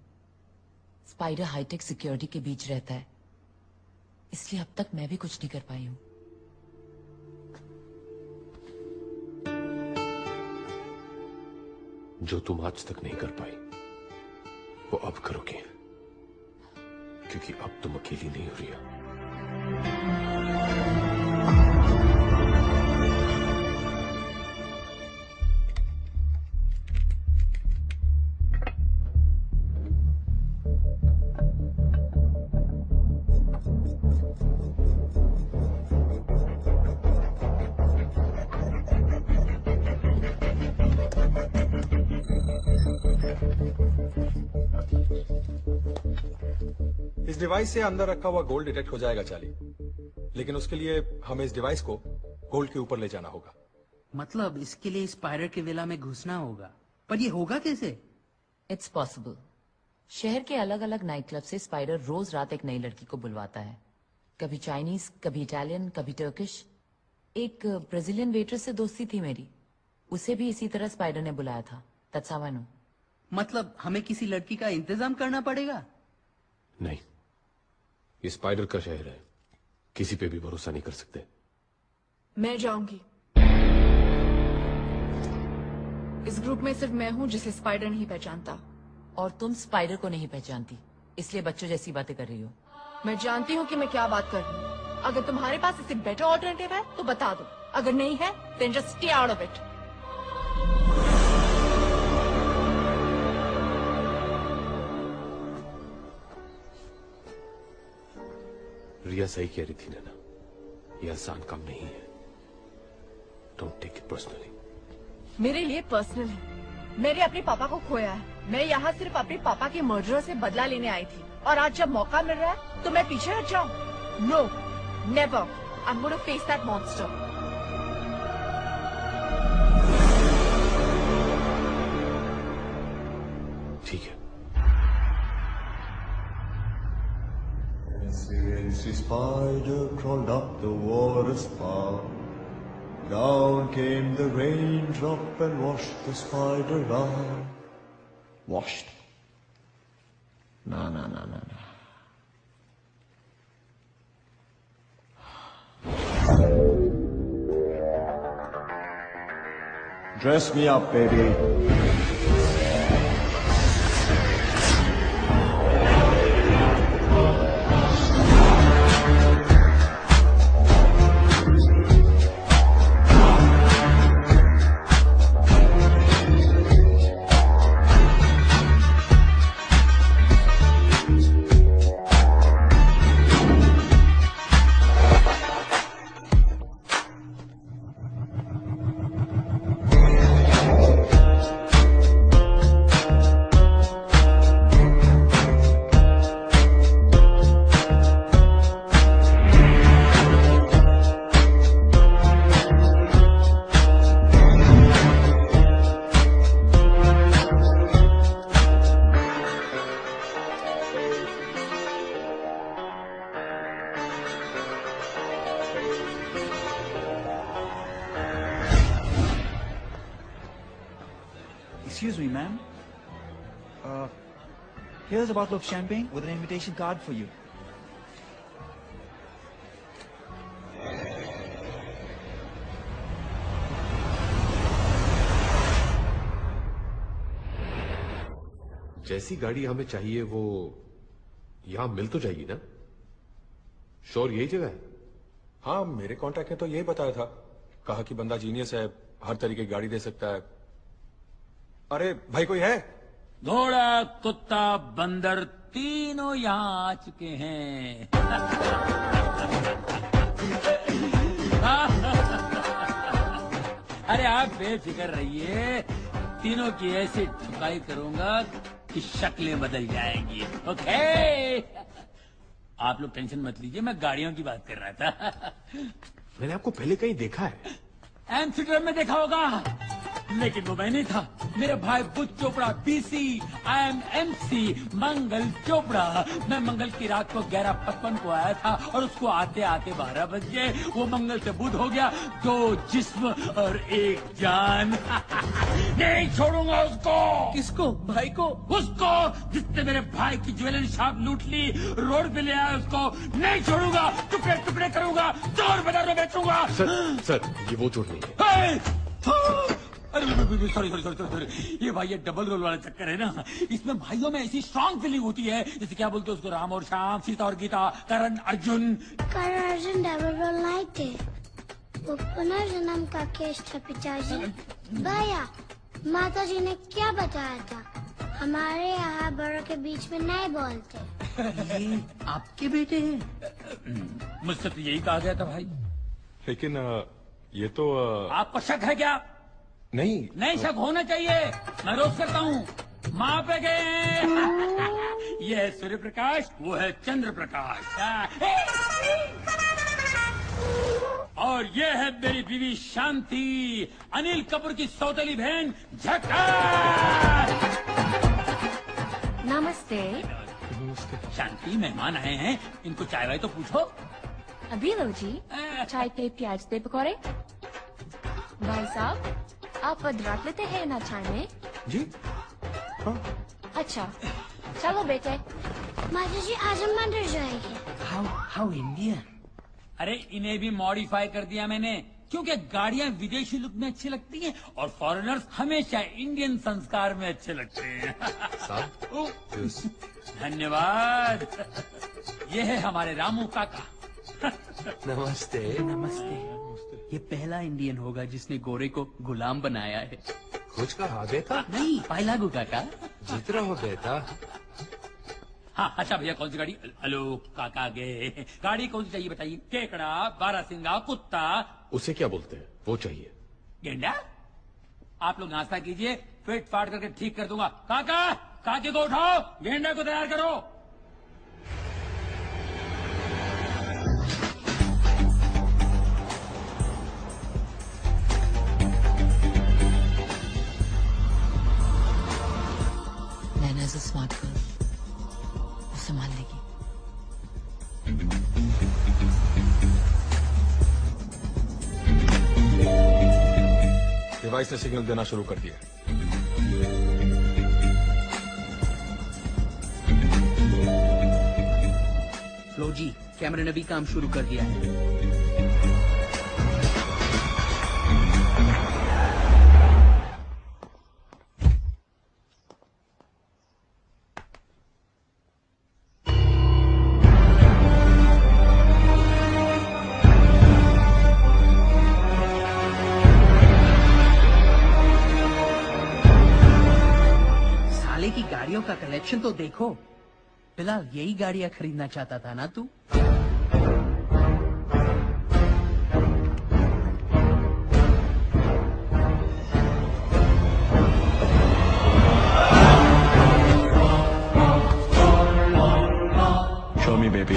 स्पाइडर हाईटेक सिक्योरिटी के बीच रहता है, इसलिए अब तक मैं भी कुछ नहीं कर पाई हूँ। जो तुम आज तक नहीं कर पाई वो अब करोगे, क्योंकि अब तुम अकेली नहीं हो रिया। डिवाइस से अंदर रखा हुआ गोल्ड डिटेक्ट हो जाएगा चार्ली, लेकिन उसके लिए हमें इस डिवाइस को गोल्ड के ऊपर ले जाना होगा। मतलब इसके लिए स्पाइडर के विला में घुसना होगा, पर ये होगा कैसे? It's possible. शहर के अलग अलग नाइट क्लब से स्पाइडर रोज रात एक नई लड़की को बुलवाता है, कभी चाइनीज, कभी इटालियन, कभी टर्किश। एक ब्राजीलियन वेट्रेस से दोस्ती थी मेरी, उसे भी इसी तरह स्पाइडर ने बुलाया था। That's how I know. मतलब हमें किसी लड़की का इंतजाम करना पड़ेगा? नहीं, ये स्पाइडर का शहर है, किसी पे भी भरोसा नहीं कर सकते। मैं जाऊंगी। इस ग्रुप में सिर्फ मैं हूं जिसे स्पाइडर नहीं पहचानता। और तुम स्पाइडर को नहीं पहचानती, इसलिए बच्चों जैसी बातें कर रही हो। मैं जानती हूं कि मैं क्या बात कर रही हूं। अगर तुम्हारे पास इससे बेटर ऑल्टरनेटिव है तो बता दो, अगर नहीं है then just stay out of it। रिया सही कह रही थी नैना, ये आसान काम नहीं है। Don't take it personally. मेरे लिए पर्सनल है। मैंने अपने पापा को खोया है। मैं यहाँ सिर्फ अपने पापा के मर्डर से बदला लेने आई थी, और आज जब मौका मिल रहा है तो मैं पीछे हट जाऊं? No, never. I am going to face that monster. ठीक है। Fancy spider crawled up the water spout. Down came the raindrop and washed the spider out. Washed? No. Dress me up, baby. Excuse me, ma'am. Here's a bottle of champagne with an invitation card for you. जैसी गाड़ी हमें चाहिए वो यहां मिल तो जाएगी ना? Sure यही जगह है? हाँ, मेरे कॉन्टैक्ट ने तो यही बताया था। कहा कि बंदा जीनियस है, हर तरीके की गाड़ी दे सकता है। अरे भाई कोई है? घोड़ा, कुत्ता, बंदर तीनों यहाँ आ चुके हैं। अरे आप बेफिक्र रहिए, तीनों की ऐसी ठुकाई करूंगा कि शक्लें बदल जाएंगी। ओके? आप लोग टेंशन मत लीजिए, मैं गाड़ियों की बात कर रहा था। मैंने आपको पहले कहीं देखा है। एम्स्टर्डम में देखा होगा, लेकिन वो मैं नहीं था। मेरा भाई बुध चोपड़ा, BC, IMMC, मंगल चोपड़ा। मैं मंगल की रात को 11:55 को आया था और उसको आते आते 12 बज गए। वो मंगल से बुध हो गया, 2 जिस्म और 1 जान। नहीं छोड़ूंगा उसको। किसको? भाई को? उसको जिसने मेरे भाई की ज्वेलरी शॉप लूट ली, रोड पे ले आया उसको नहीं छोड़ूंगा। टुकड़े टुकड़े करूंगा, चोर बाजार में बेचूंगा। सर ये वो चोट नहीं है। अरे सॉरी, ये भाई ये डबल रोल वाला चक्कर है ना। इसमें भाइयों में ऐसी स्ट्रॉन्ग फीलिंग होती है, जैसे क्या बोलते हैं उसको, राम और श्याम, सीता और गीता, करण अर्जुन। करण अर्जुन डबल रोल नहीं थे, वो पुनर्जन्म का केस था पिताजी। भैया, माता जी ने क्या बताया था? हमारे यहाँ बड़ों के बीच में नहीं बोलते। ये आपके बेटे हैं? मुझसे तो यही कहा गया था भाई। लेकिन ये तो आपको शक है क्या? नहीं शक होना चाहिए। मैं रोज करता हूँ। माँ पे गए। ये है सूर्य प्रकाश, वो है चंद्र प्रकाश। और ये है मेरी बीवी शांति, अनिल कपूर की सौतेली बहन झकास। नमस्ते। शांति, मेहमान आए हैं, इनको चाय वाय तो पूछो। अभी लो जी, चाय पे प्याज दे पकौड़े। भाई साहब, आप अदरक लेते हैं ना चाय में? जी हाँ। अच्छा, चलो बेटे। माता जी आज हम मंदिर जाएंगे। How Indian. अरे इन्हें भी मॉडिफाई कर दिया मैंने, क्योंकि गाड़ियां विदेशी लुक में अच्छी लगती हैं और फॉरेनर्स हमेशा इंडियन संस्कार में अच्छे लगते हैं। धन्यवाद। ये है हमारे रामू काका। नमस्ते। नमस्ते। ये पहला इंडियन होगा जिसने गोरे को गुलाम बनाया है। कुछ कहा बेटा? नहीं, पाइलागू काका। जीत रहो बेटा। हाँ, अच्छा भैया, कौन सी गाड़ी? हेलो काका गे, गाड़ी कौन सी चाहिए बताइए? केकड़ा, बारासिंगा, कुत्ता। उसे क्या बोलते हैं? वो चाहिए। गेंडा? आप लोग नाश्ता कीजिए, फिट फाट करके ठीक कर दूंगा। काका, काके को उठाओ, गेंडा को तैयार करो। नैना इज अ स्मार्ट गर्ल, वो संभाल लेगी। डिवाइस ने सिग्नल देना शुरू कर दिया। लो जी, कैमरे ने भी काम शुरू कर दिया है। साले की गाड़ियों का कलेक्शन तो देखो। फिलहाल यही गाड़ियां खरीदना चाहता था ना तू? Show me, baby.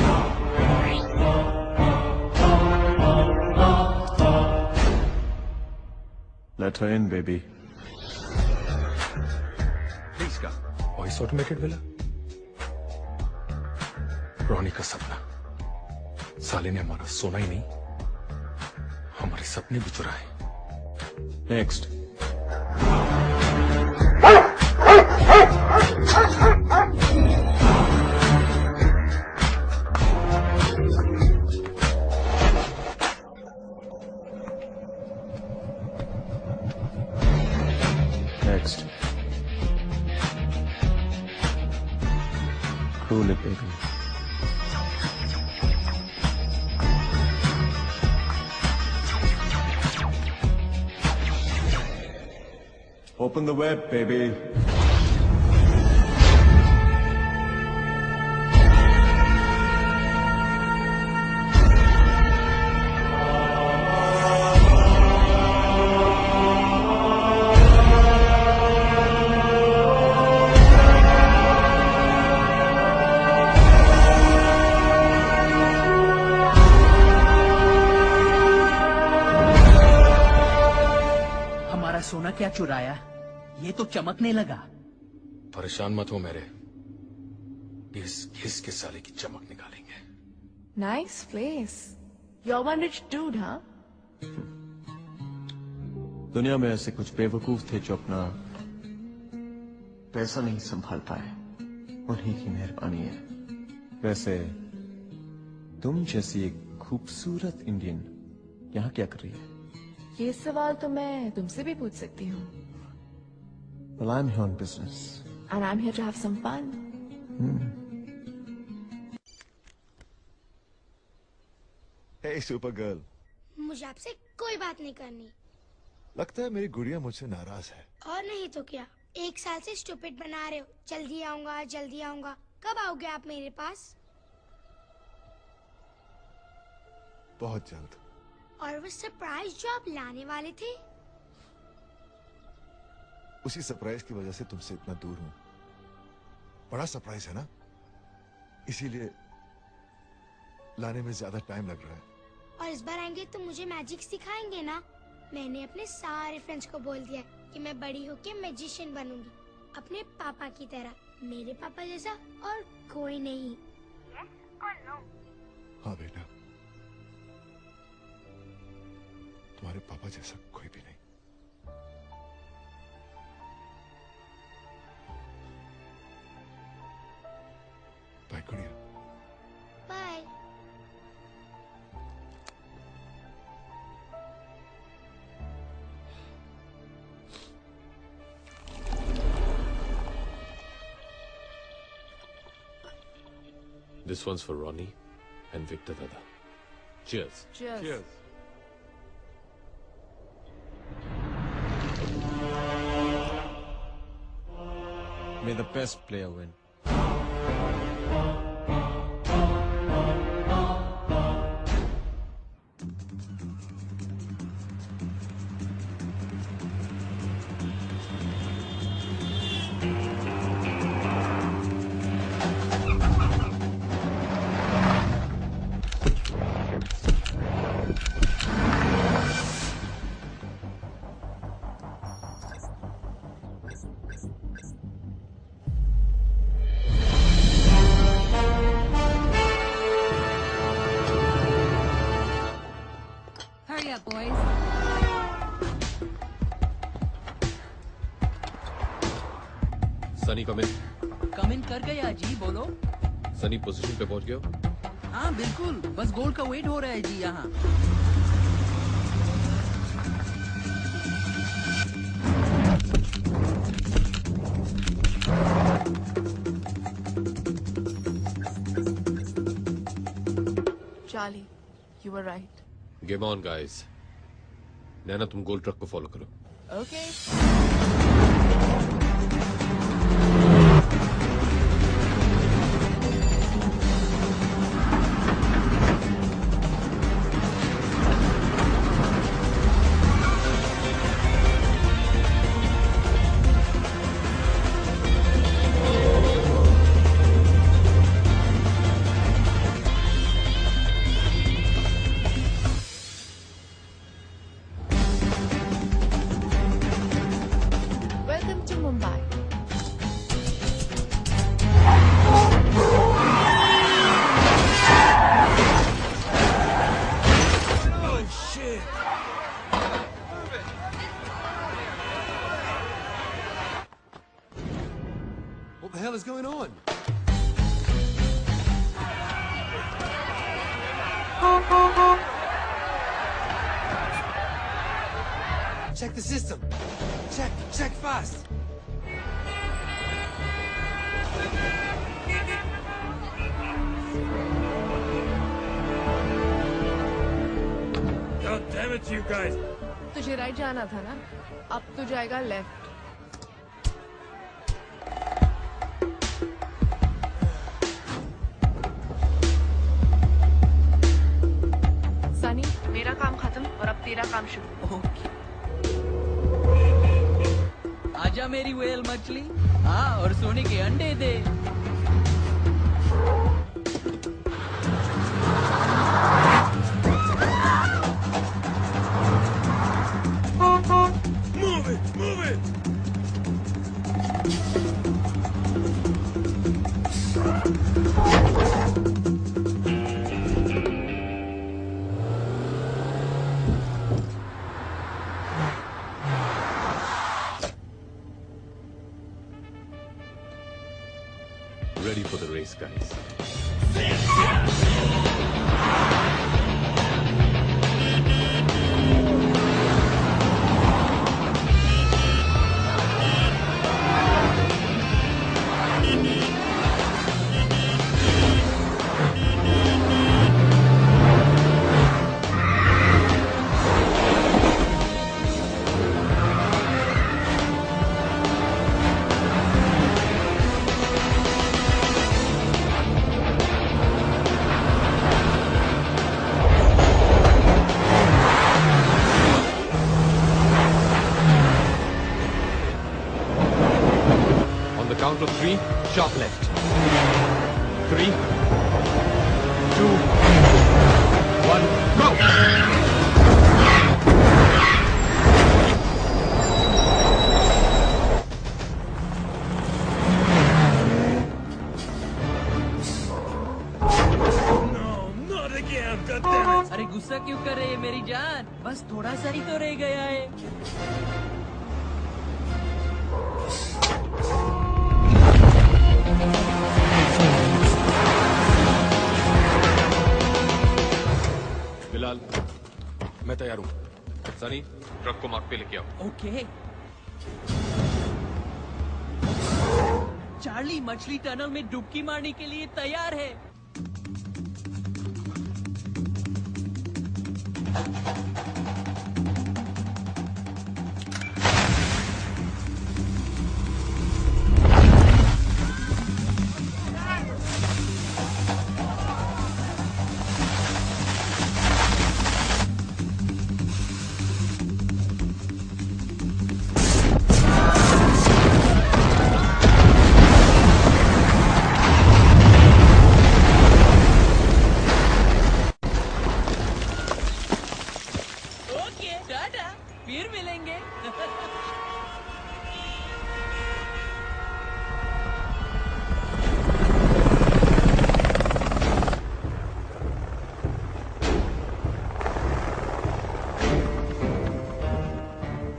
Let her in, baby. Please का वॉइस ऑटोमेटेड विला। रोनी का सपना। साले ने हमारा सोना ही नहीं, हमारे सपने भी चुराए। Next. Next. Cool it, baby. Open the web, baby. हमारा सोना क्या चुराया? ये तो चमकने लगा। परेशान मत हो मेरे, घिस घिस के साले की चमक निकालेंगे। Nice place. You're one rich dude, huh? दुनिया में ऐसे कुछ बेवकूफ थे जो अपना पैसा नहीं संभाल पाए। उन्हीं की मेहरबानी है। वैसे तुम जैसी एक खूबसूरत इंडियन यहाँ क्या कर रही है? ये सवाल तो मैं तुमसे भी पूछ सकती हूँ। Well, I'm here on business. And I'm here to have some fun. Hey, Supergirl. मुझे आपसे कोई बात नहीं करनी। लगता है मेरी गुड़िया मुझसे नाराज है। और नहीं तो क्या, 1 साल से स्टूपिड बना रहे हो। जल्दी आऊंगा, जल्दी आऊंगा। कब आओगे आप मेरे पास? बहुत जल्द। और वो सरप्राइज जो आप लाने वाले थे? उसी सरप्राइज की वजह से तुमसे इतना दूर हूं। बड़ा सरप्राइज है ना, इसीलिए लाने में ज्यादा टाइम लग रहा है। और इस बार आएंगे तो मुझे मैजिक सिखाएंगे ना? मैंने अपने सारे फ्रेंड्स को बोल दिया कि मैं बड़ी होके मैजिशियन बनूंगी, अपने पापा की तरह। मेरे पापा जैसा और कोई नहीं। Yes or no? हाँ बेटा, तुम्हारे पापा जैसा कोई भी नहीं। बाय गुड़िया। Bye. This one's for Ronnie and Victor Dada. Cheers. Cheers. Cheers. May the best player win. Hurry up, boys. Sunny, come in. कम इन कर गया जी, बोलो। Sunny, पोजीशन पे पहुंच गए हो? हाँ बिल्कुल, बस गोल का वेट हो रहा है जी यहाँ। Charlie, you were right. Game on, guys. नैना, तुम गोल ट्रक को फॉलो करो। Okay. Welcome to Mumbai. Oh, shit. What the hell is going on? Check the system. Check fast. God damn it, you guys! तुझे right जाना था ना, अब तू जाएगा लेफ्ट। सनी, मेरा काम खत्म और अब तेरा काम शुरू। आजा मेरी वेल मछली, हाँ, और सोने के अंडे दे। Move it! Move it! Ready for the race, guys. Count of 3, sharp left. 3, 2, 1, go! अरे गुस्सा क्यों कर रहे हैं मेरी जान? बस थोड़ा सा ही तो रह गया है। बिलाल, मैं तैयार हूँ। सनी, ट्रक को मार्ग पे लेके आओ। ओके। चार्ली मछली टनल में डुबकी मारने के लिए तैयार है। फिर मिलेंगे।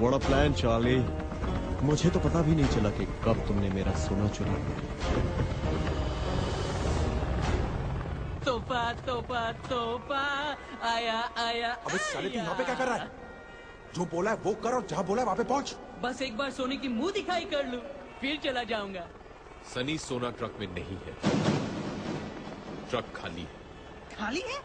What a plan, Charlie. मुझे तो पता भी नहीं चला कि कब तुमने मेरा सोना चुरा लिया। तोहफा तोहफा तोहफा आया आया। अबे साले तू यहाँ पे क्या कर रहा है? जो बोला है वो कर और जहाँ बोला है वहाँ पे पहुँच। बस एक बार सोने की मुंह दिखाई कर लूं, फिर चला जाऊंगा। सनी सोना ट्रक में नहीं है। ट्रक खाली है। खाली है?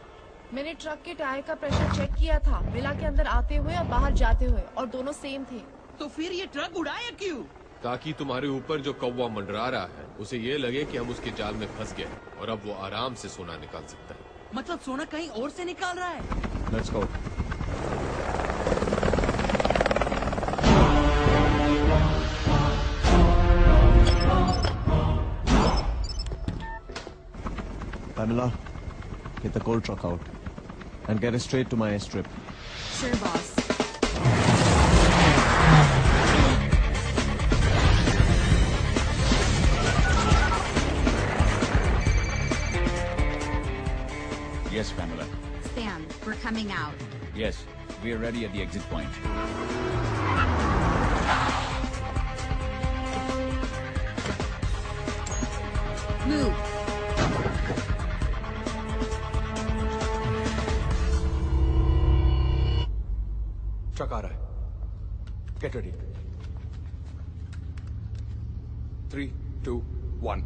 मैंने ट्रक के टायर का प्रेशर चेक किया था, मिला के अंदर आते हुए और बाहर जाते हुए, और दोनों सेम थे। तो फिर ये ट्रक उड़ाया क्यों? ताकि तुम्हारे ऊपर जो कौवा मंडरा रहा है उसे ये लगे कि हम उसके जाल में फंस गए और अब वो आराम से सोना निकाल सकता है। मतलब सोना कहीं और से निकाल रहा है? Let's go. Pamela, get the coal truck out and get it straight to my airstrip. Sure, boss. Yes, Pamela. Sam, we're coming out. Yes, we are ready at the exit point. Move. Truck आ रहा है। Get ready. 3, 2, 1.